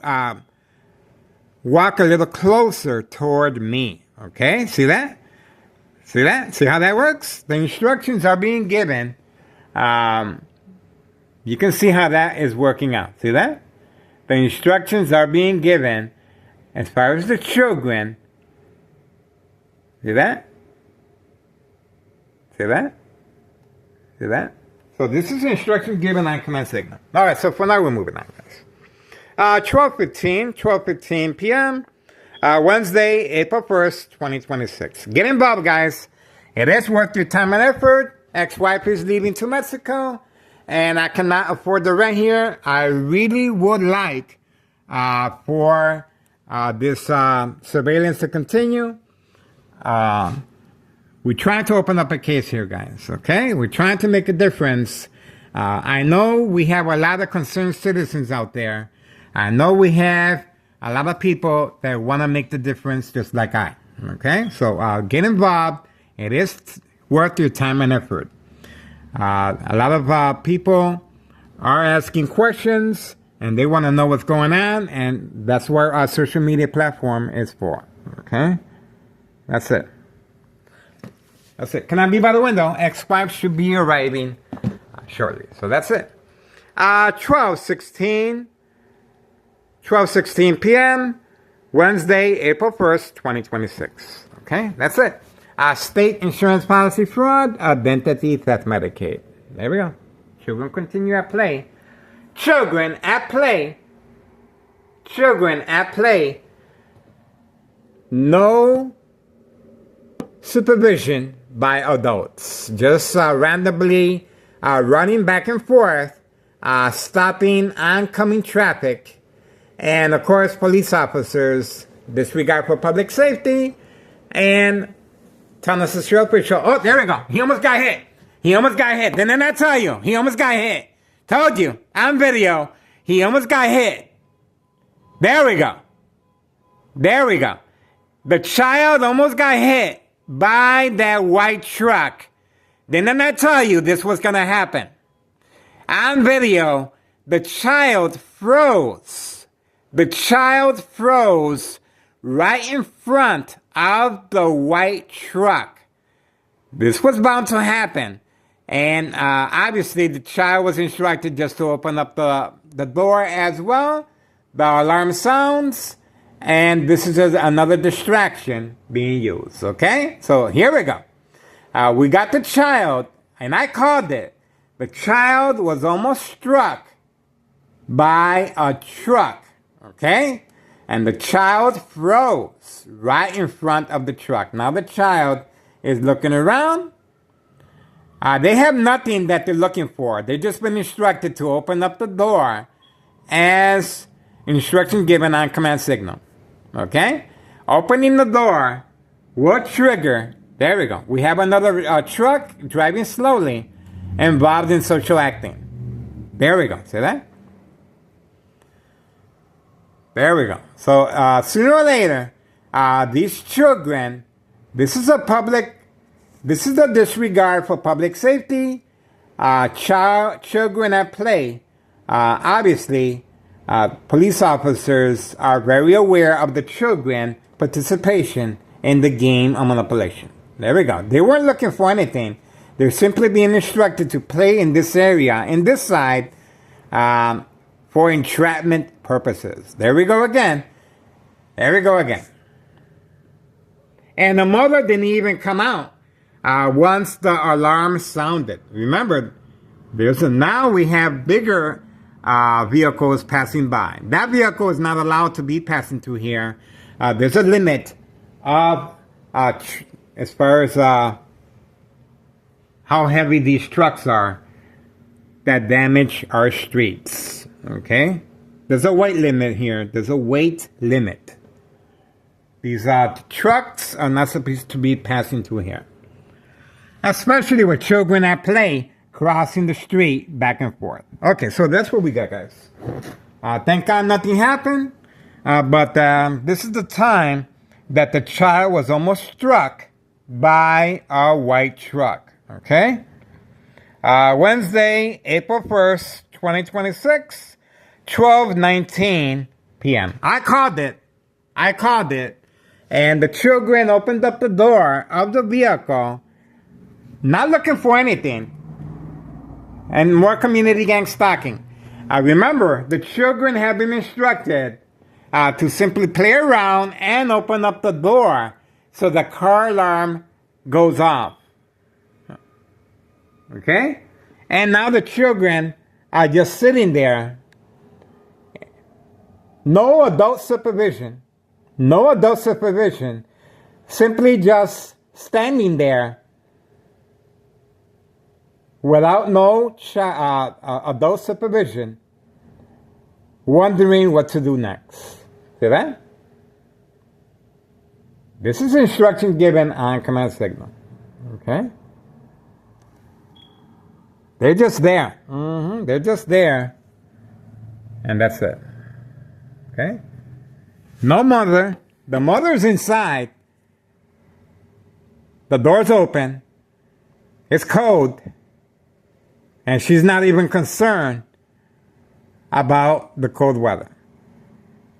walk a little closer toward me. Okay, see that? See that? See how that works? The instructions are being given. You can see how that is working out. See that? The instructions are being given as far as the children. See that? See that? See that? So this is instructions given on command signal. All right, so for now we're moving on, guys. 12:15 p.m. Wednesday, April 1st, 2026. Get involved, guys. It is worth your time and effort. Ex-wife is leaving to Mexico, and I cannot afford the rent here. I really would like for this surveillance to continue. We're trying to open up a case here, guys, okay? We're trying to make a difference. I know we have a lot of concerned citizens out there. I know we have a lot of people that want to make the difference just like I, okay? So get involved. It is worth your time and effort. A lot of people are asking questions, and they want to know what's going on, and that's what our social media platform is for, okay? That's it. That's it. Can I be by the window? Ex-wife should be arriving shortly. So that's it. 12:16 p.m. Wednesday, April 1st, 2026. Okay, that's it. State insurance policy fraud, identity theft, Medicaid. There we go. Children continue at play. Children at play. Children at play. No supervision by adults. Just randomly running back and forth, stopping oncoming traffic, and of course police officers disregard for public safety and telling us to show up. Oh, there we go. He almost got hit. He almost got hit. Didn't I tell you? He almost got hit. Told you. On video. He almost got hit. There we go. There we go. The child almost got hit by that white truck. Didn't I tell you this was going to happen? On video, the child froze. The child froze right in front of the white truck. This was bound to happen. And obviously the child was instructed just to open up the door as well. The alarm sounds. And this is just another distraction being used, okay? So here we go. We got the child, and I called it. The child was almost struck by a truck, okay? And the child froze right in front of the truck. Now the child is looking around. They have nothing that they're looking for. They've just been instructed to open up the door as instruction given on command signal. Okay? Opening the door will trigger. There we go. We have another truck driving slowly involved in social acting. There we go. See that? There we go. So sooner or later, these children, this is a disregard for public safety. Children at play. Obviously, police officers are very aware of the children participation in the game of manipulation. There we go. They weren't looking for anything. They're simply being instructed to play in this area, in this side, for entrapment purposes. There we go again. There we go again. And the mother didn't even come out once the alarm sounded. Remember, now we have bigger vehicles passing by. That vehicle is not allowed to be passing through here. There's a limit of as far as how heavy these trucks are that damage our streets. Okay? There's a weight limit here. There's a weight limit. These trucks are not supposed to be passing through here. Especially with children at play crossing the street back and forth. Okay, so that's what we got, guys. Thank God nothing happened. But this is the time that the child was almost struck by a white truck. Okay? Wednesday, April 1st, 2026, 12:19 p.m. I called it. And the children opened up the door of the vehicle, not looking for anything. And more community gang stalking. Remember, the children have been instructed to simply play around and open up the door so the car alarm goes off. Okay? And now the children are just sitting there. No adult supervision. No adult supervision. Simply just standing there without no adult supervision, wondering what to do next. See that? This is instruction given on command signal. Okay? They're just there. They're just there. And that's it. Okay? No mother. The mother's inside. The door's open. It's cold. And she's not even concerned about the cold weather.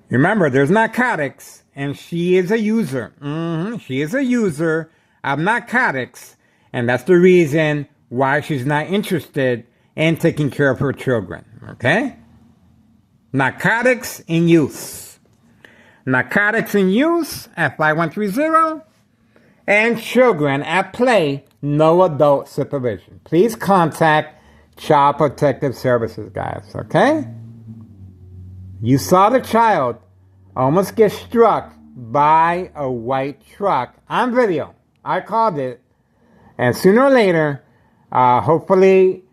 Remember, there's narcotics, and she is a user. She is a user of narcotics, and that's the reason why she's not interested in taking care of her children. Okay? Narcotics in use. Narcotics in use at 5130, and children at play, no adult supervision. Please contact Child Protective Services, guys, okay? You saw the child almost get struck by a white truck on video. I called it. And sooner or later, hopefully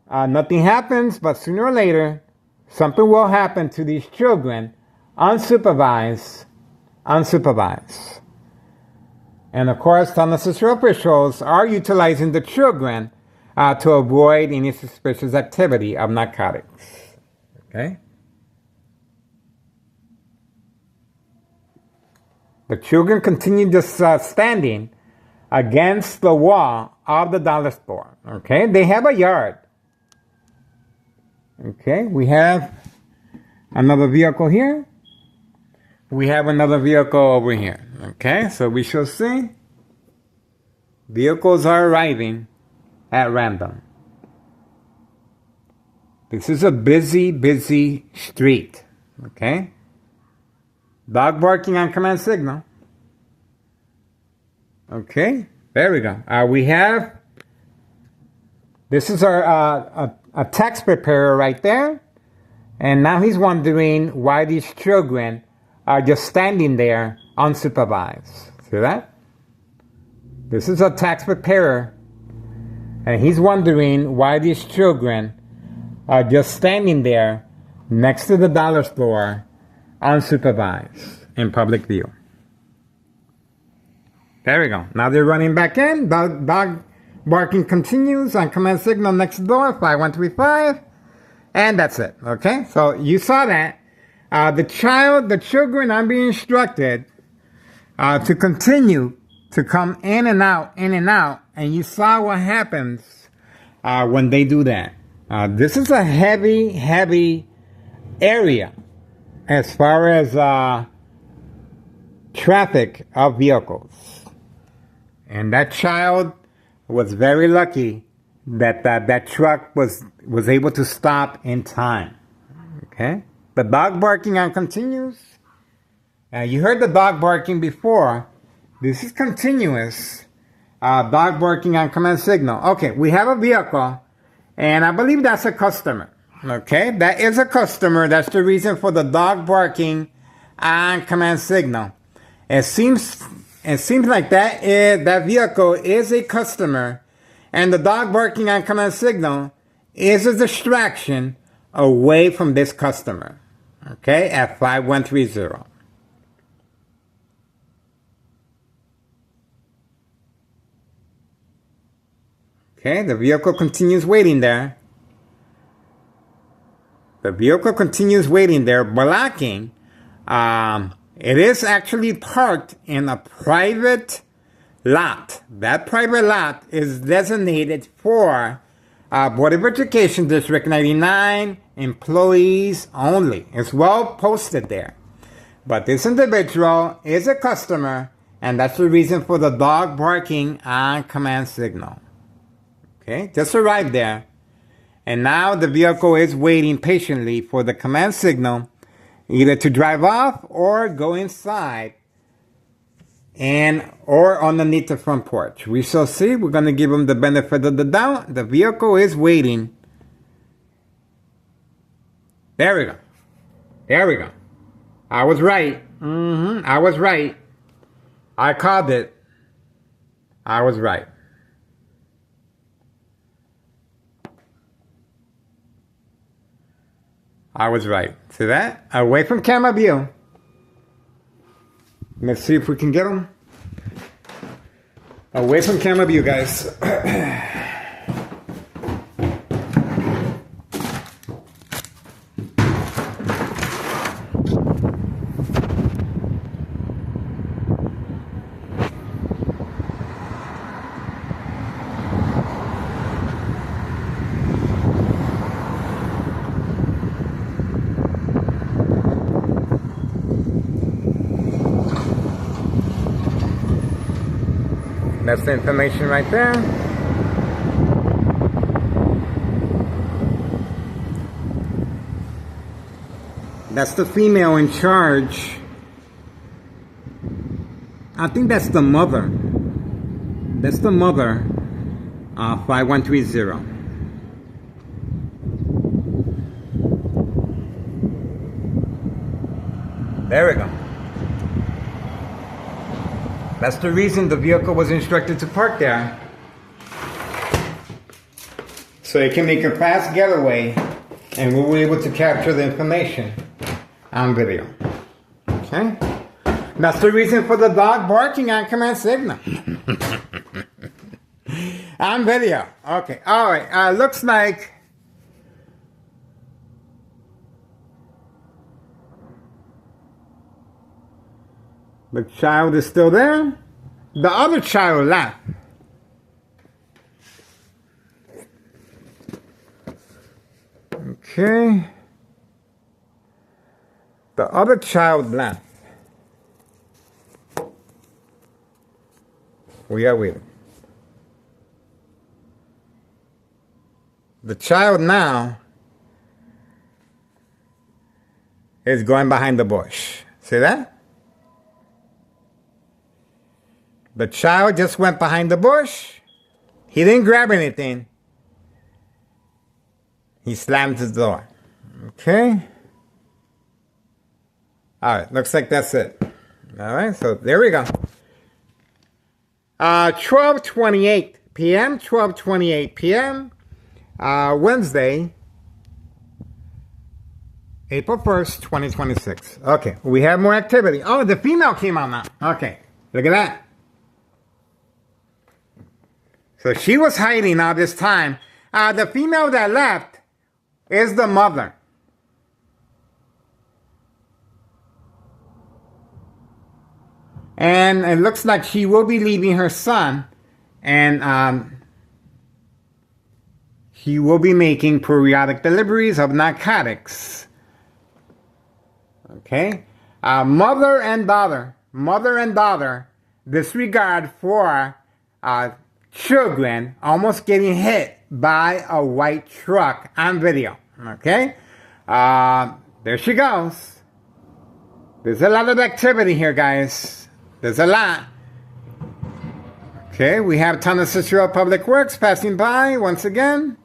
nothing happens, but sooner or later, something will happen to these children, unsupervised. And of course, unnecessary officials are utilizing the children to avoid any suspicious activity of narcotics. Okay? The children continue just standing against the wall of the dollar store. Okay? They have a yard. Okay? We have another vehicle here. We have another vehicle over here. Okay? So we shall see. Vehicles are arriving at random. This is a busy street. Okay? Dog barking on command signal. Okay, there we go. We have, this is our a text preparer right there. And now he's wondering why these children are just standing there unsupervised. See that? This is a tax preparer, and he's wondering why these children are just standing there next to the dollar store, unsupervised, in public view. There we go. Now they're running back in. Dog barking continues on command signal next door, 5135. And that's it. Okay? So you saw that. The children are being instructed to continue to come in and out, and you saw what happens when they do that. This is a heavy area as far as traffic of vehicles. And that child was very lucky that that truck was able to stop in time. Okay? The dog barking on continues. You heard the dog barking before. This is continuous. Dog barking on command signal. Okay, we have a vehicle, and I believe that's a customer. Okay, that is a customer. That's the reason for the dog barking on command signal. It seems like that vehicle is a customer, and the dog barking on command signal is a distraction away from this customer. Okay, at 5130. Okay, the vehicle continues waiting there. The vehicle continues waiting there, blocking. It is actually parked in a private lot. That private lot is designated for Board of Education District 99 employees only. It's well posted there. But this individual is a customer, and that's the reason for the dog barking on command signal. Okay, just arrived there. And now the vehicle is waiting patiently for the command signal either to drive off or go inside or underneath the front porch. We shall see. We're going to give him the benefit of the doubt. The vehicle is waiting. There we go. There we go. I was right. I was right. I called it. I was right. I was right. See that? Away from camera view. Let's see if we can get them. Away from camera view, guys. That's the information right there. That's the female in charge. I think that's the mother. That's the mother. 5130. There we go. That's the reason the vehicle was instructed to park there. So it can make a fast getaway, and we were able to capture the information on video. Okay? That's the reason for the dog barking on command signal. On video. Okay. All right. Looks like the child is still there. The other child left. Okay. The other child left. We are waiting. The child now is going behind the bush. See that? The child just went behind the bush. He didn't grab anything. He slammed the door. Okay. All right. Looks like that's it. All right. So there we go. 12:28 p.m. 12:28 p.m. Wednesday, April 1st, 2026. Okay, we have more activity. Oh, the female came out now. Okay, look at that. So she was hiding all this time. The female that left is the mother. And it looks like she will be leaving her son, and he will be making periodic deliveries of narcotics. Okay? Mother and daughter disregard for children almost getting hit by a white truck on video. Okay? There she goes. There's a lot of activity here, guys. There's a lot. Okay, we have Town of Cicero Public Works passing by once again.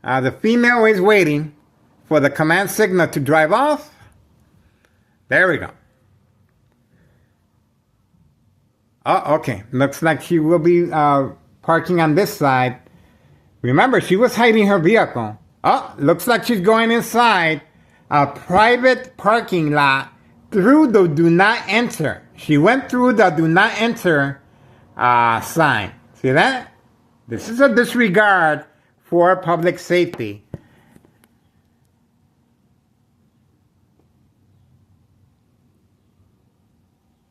The female is waiting for the command signal to drive off. There we go. Oh, okay. Looks like she will be parking on this side. Remember, she was hiding her vehicle. Oh, looks like she's going inside a private parking lot through the do not enter. She went through the do not enter sign. See that? This is a disregard for public safety.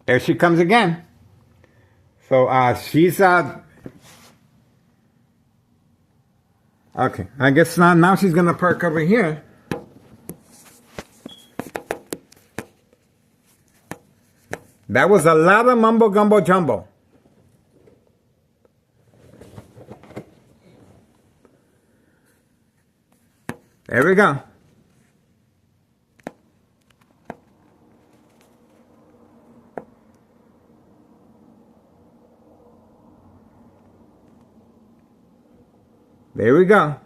There she comes again. So she's okay. I guess now she's gonna park over here. That was a lot of mumbo gumbo jumbo. There we go. There we go.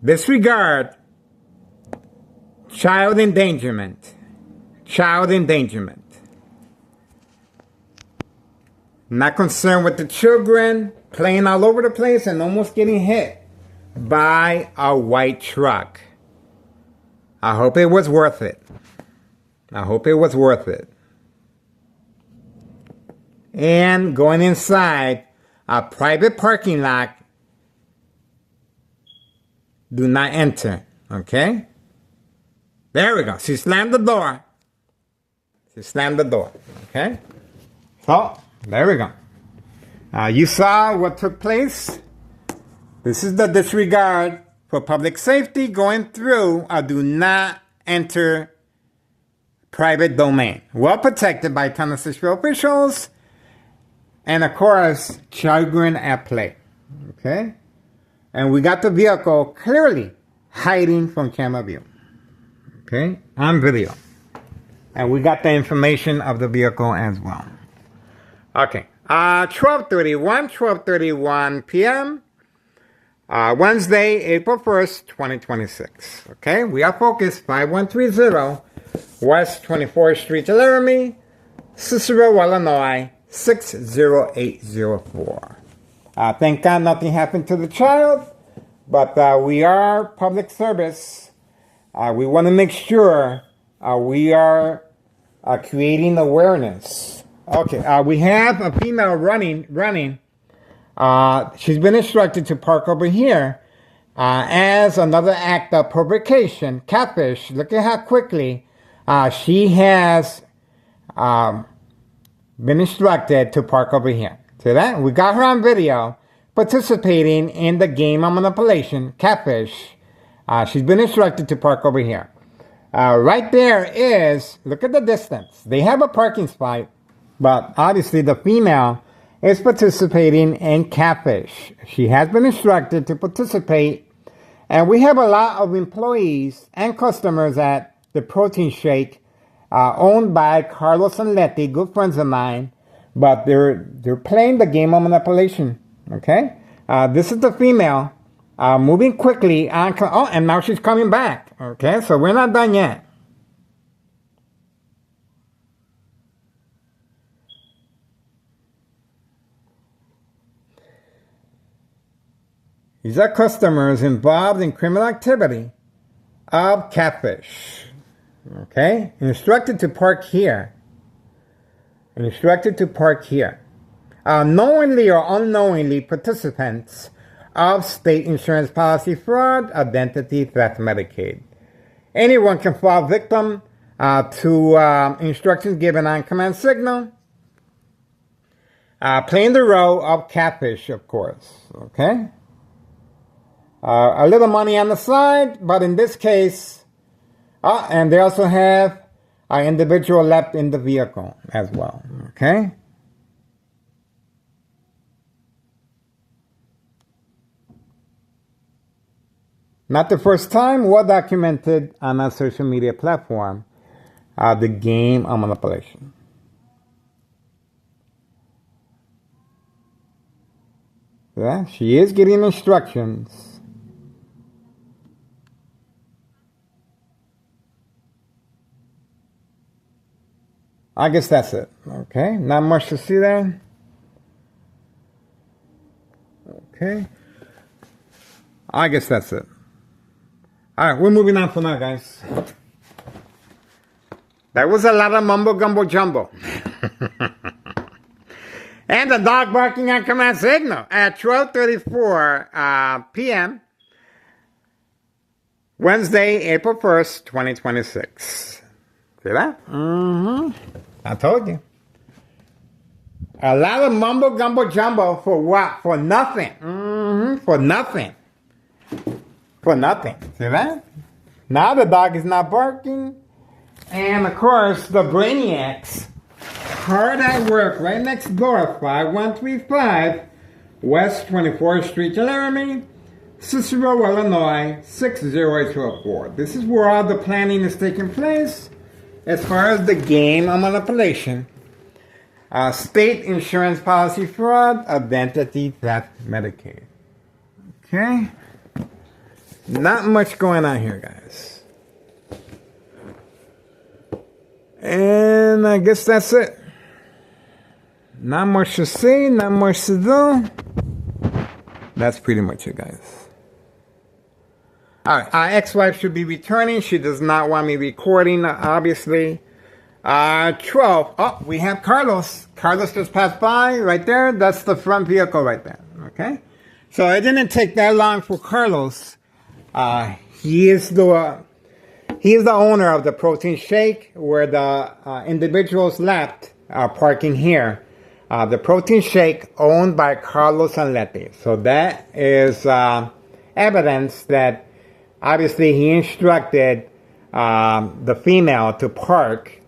Disregard child endangerment. Child endangerment. Not concerned with the children playing all over the place and almost getting hit by a white truck. I hope it was worth it. I hope it was worth it. And going inside a private parking lot, do not enter. Okay? There we go. She slammed the door. She slammed the door. Okay? So, there we go. You saw what took place. This is the disregard for public safety going through a do not enter private domain. Well protected by Town of Cicero officials. And of course, children at play. Okay? And we got the vehicle clearly hiding from camera view. Okay? On video. And we got the information of the vehicle as well. Okay. 12:31 p.m. Wednesday, April 1st, 2026. Okay? We are focused 5130 West 24th Street, Laramie, Cicero, Illinois, 60804. Thank God nothing happened to the child, but we are public service. We want to make sure we are creating awareness. Okay, we have a female running. She's been instructed to park over here as another act of provocation. Catfish, look at how quickly she has been instructed to park over here. See that? We got her on video participating in the game of manipulation, Catfish. She's been instructed to park over here. Right there is, look at the distance. They have a parking spot, but obviously the female is participating in Catfish. She has been instructed to participate, and we have a lot of employees and customers at the Protein Shake, owned by Carlos and Letty, good friends of mine. But they're playing the game of manipulation. Okay, this is the female moving quickly. Oh, and now she's coming back. Okay, so we're not done yet. These are customers involved in criminal activity of catfish. Okay, instructed to park here. Instructed to park here. Knowingly or unknowingly participants of state insurance policy fraud, identity theft, Medicaid. Anyone can fall victim to instructions given on command signal. Playing the role of catfish, of course. Okay. A little money on the side, but in this case, and they also have an individual left in the vehicle as well. Okay. Not the first time, well documented on a social media platform, the game of manipulation. Yeah, she is getting instructions. I guess that's it. Okay, not much to see there. Okay. I guess that's it. All right, we're moving on for now, guys. That was a lot of mumbo gumbo jumbo. And the dog barking on command signal at 12:34 p.m. Wednesday, April 1st, 2026. See that? Mm-hmm. I told you. A lot of mumbo gumbo jumbo for what? For nothing. Mm-hmm. For nothing. For nothing. See that? Now the dog is not barking. And of course, the brainiacs hard at work right next door, 5135 West 24th Street, Laramie, Cicero, Illinois, 60804. This is where all the planning is taking place as far as the game of manipulation, state insurance policy fraud, identity theft, Medicaid. Okay? Not much going on here, guys. And I guess that's it. Not much to say, not much to do. That's pretty much it, guys. Alright, our ex-wife should be returning. She does not want me recording, obviously. 12. Oh, we have Carlos. Carlos just passed by right there. That's the front vehicle right there. Okay? So it didn't take that long for Carlos. He is the owner of the protein shake where the individuals left are parking here. The protein shake owned by Carlos Anletti. So that is evidence that obviously he instructed the female to park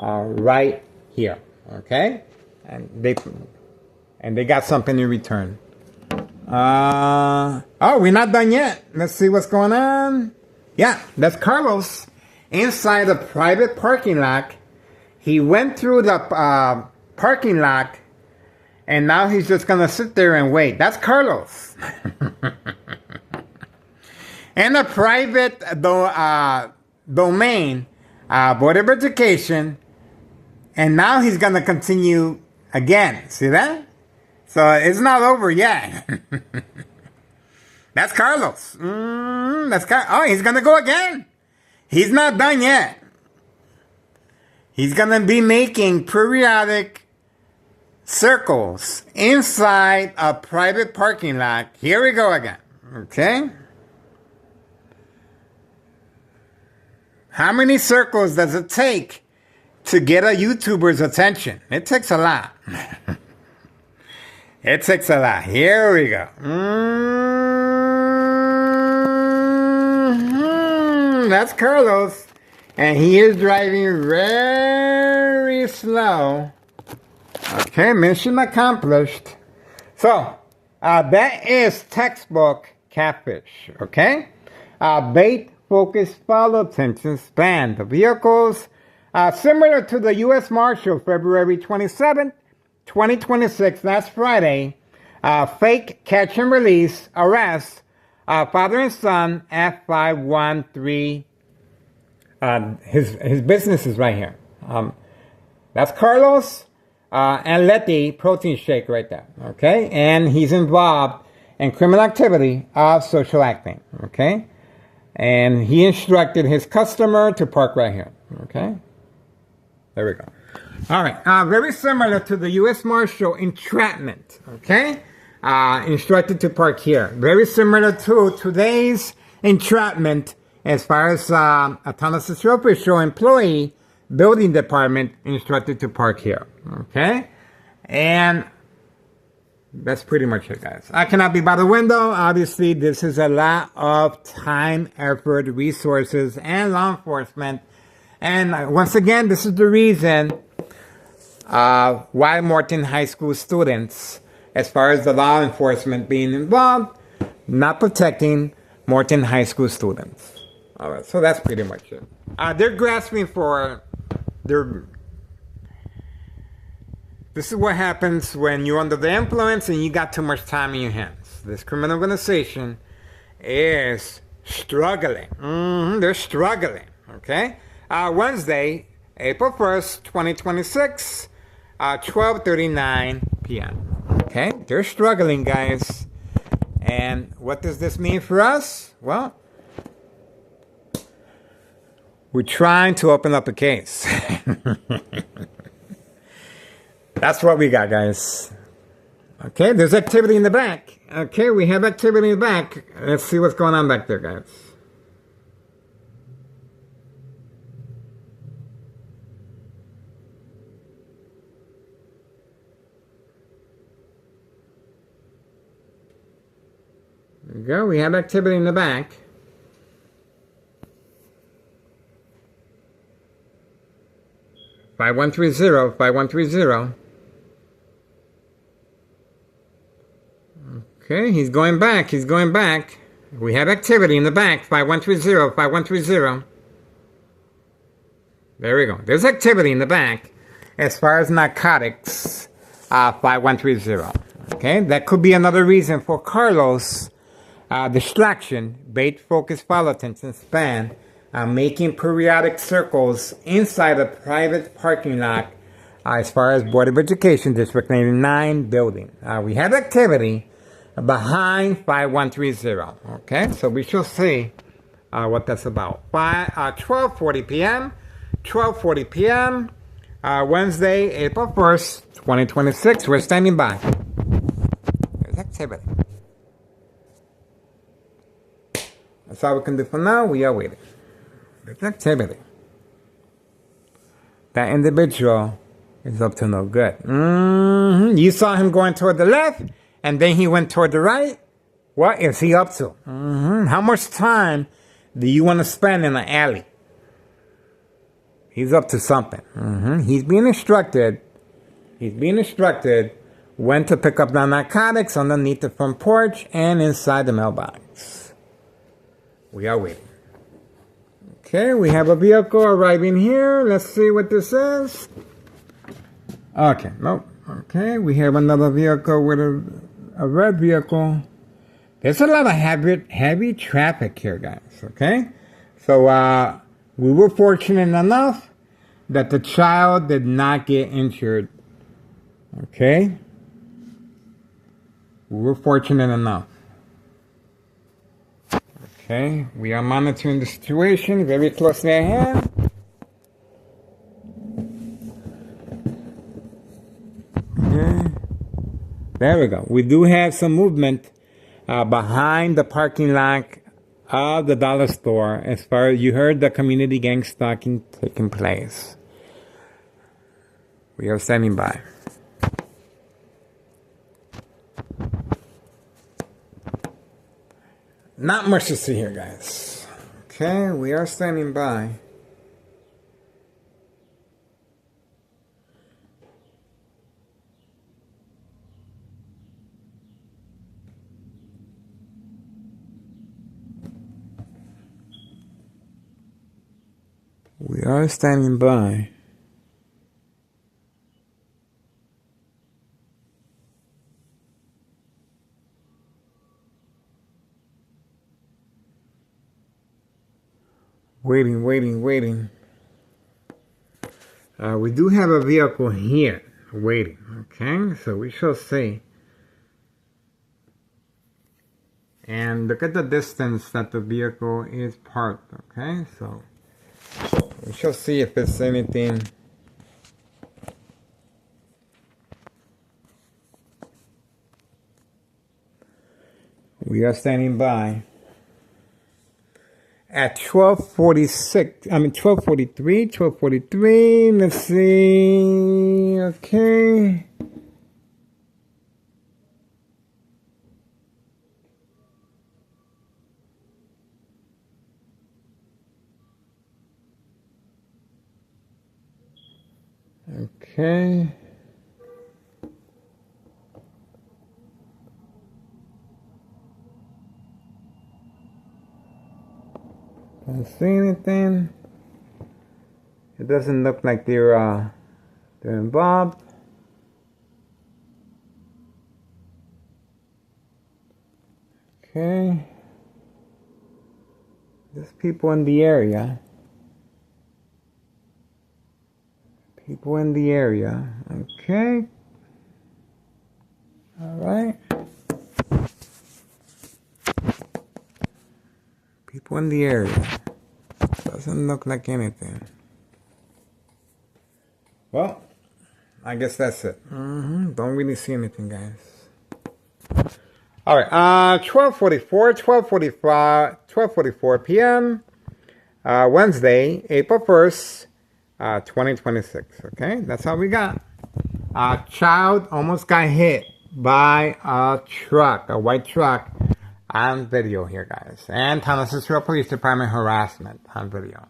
right here. Okay? And they got something in return. Oh, we're not done yet. Let's see what's going on. Yeah, that's Carlos inside a private parking lot. He went through the parking lot, and now he's just going to sit there and wait. That's Carlos. And a private domain, Board of Education, and now he's going to continue again. See that? So it's not over yet. That's Carlos. Oh, he's going to go again. He's not done yet. He's going to be making periodic circles inside a private parking lot. Here we go again. Okay? How many circles does it take to get a YouTuber's attention? It takes a lot. It takes a lot. Here we go. That's Carlos. And he is driving very slow. Okay, mission accomplished. So, that is textbook catfish. Okay? Bait, focus, follow, attention, span. The vehicles, similar to the U.S. Marshal, February 27th, 2026, that's Friday. Fake catch and release, arrest Father and son, F513. His business is right here. That's Carlos and Letty Protein Shake right there. Okay, and he's involved in criminal activity of social acting. Okay, and he instructed his customer to park right here. Okay, there we go. All right, very similar to the U.S. Marshal entrapment. Okay, instructed to park here. Very similar to today's entrapment as far as a town assistant official employee, building department instructed to park here. Okay, and that's pretty much it, guys. I cannot be by the window. Obviously, this is a lot of time, effort, resources, and law enforcement. And once again, this is the reason why Morton High School students, as far as the law enforcement being involved, not protecting Morton High School students. All right, so that's pretty much it. They're grasping for their... This is what happens when you're under the influence and you got too much time in your hands. This criminal organization is struggling. They're struggling, okay? Wednesday, April 1st, 2026, 12:39 p.m. Okay? They're struggling, guys. And what does this mean for us? Well, we're trying to open up a case. That's what we got, guys. Okay, there's activity in the back. Okay, we have activity in the back. Let's see what's going on back there, guys. There we go. We have activity in the back. $5130. Okay, he's going back. He's going back. We have activity in the back. 5130. There we go. There's activity in the back as far as narcotics. 5130. Okay, that could be another reason for Carlos. Distraction, bait, focus, follow, attention span. Making periodic circles inside a private parking lot as far as Board of Education District 99 building. We have activity behind 5130. Okay, so we shall see what that's about. 12:40 p.m. 12:40 p.m. Wednesday, April 1st, 2026. We're standing by. There's activity. That's all we can do for now. We are waiting. There's activity. That individual is up to no good. You saw him going toward the left, and then he went toward the right. What is he up to? How much time do you want to spend in an alley? He's up to something. He's being instructed. He's being instructed when to pick up the narcotics underneath the front porch and inside the mailbox. We are waiting. Okay, we have a vehicle arriving here. Let's see what this is. Okay, nope. Okay, we have another vehicle with a red vehicle. There's a lot of heavy traffic here, guys. Okay, so we were fortunate enough that the child did not get injured. Okay, we were fortunate enough. Okay, we are monitoring the situation very closely at hand. Okay, there we go. We do have some movement behind the parking lot of the dollar store as far as you heard the community gang stalking taking place. We are standing by. Not much to see here, guys. Okay, we are standing by. We are standing by. Waiting. We do have a vehicle here waiting. Okay, so we shall see. And look at the distance that the vehicle is parked. Okay, so we shall see if it's anything. We are standing by at 12:46. 12:43. 12:43. Let's see. Okay. Okay. Don't see anything. It doesn't look like they're involved. Okay. There's people in the area. People in the area. Okay. All right. People in the area. Doesn't look like anything. Well, I guess that's it. Don't really see anything, guys. All right. 12:44 p.m. Wednesday, April 1st, 2026. Okay, that's all we got. A child almost got hit by a truck, a white truck, on video here, guys. And Town Cicero Police Department harassment on video.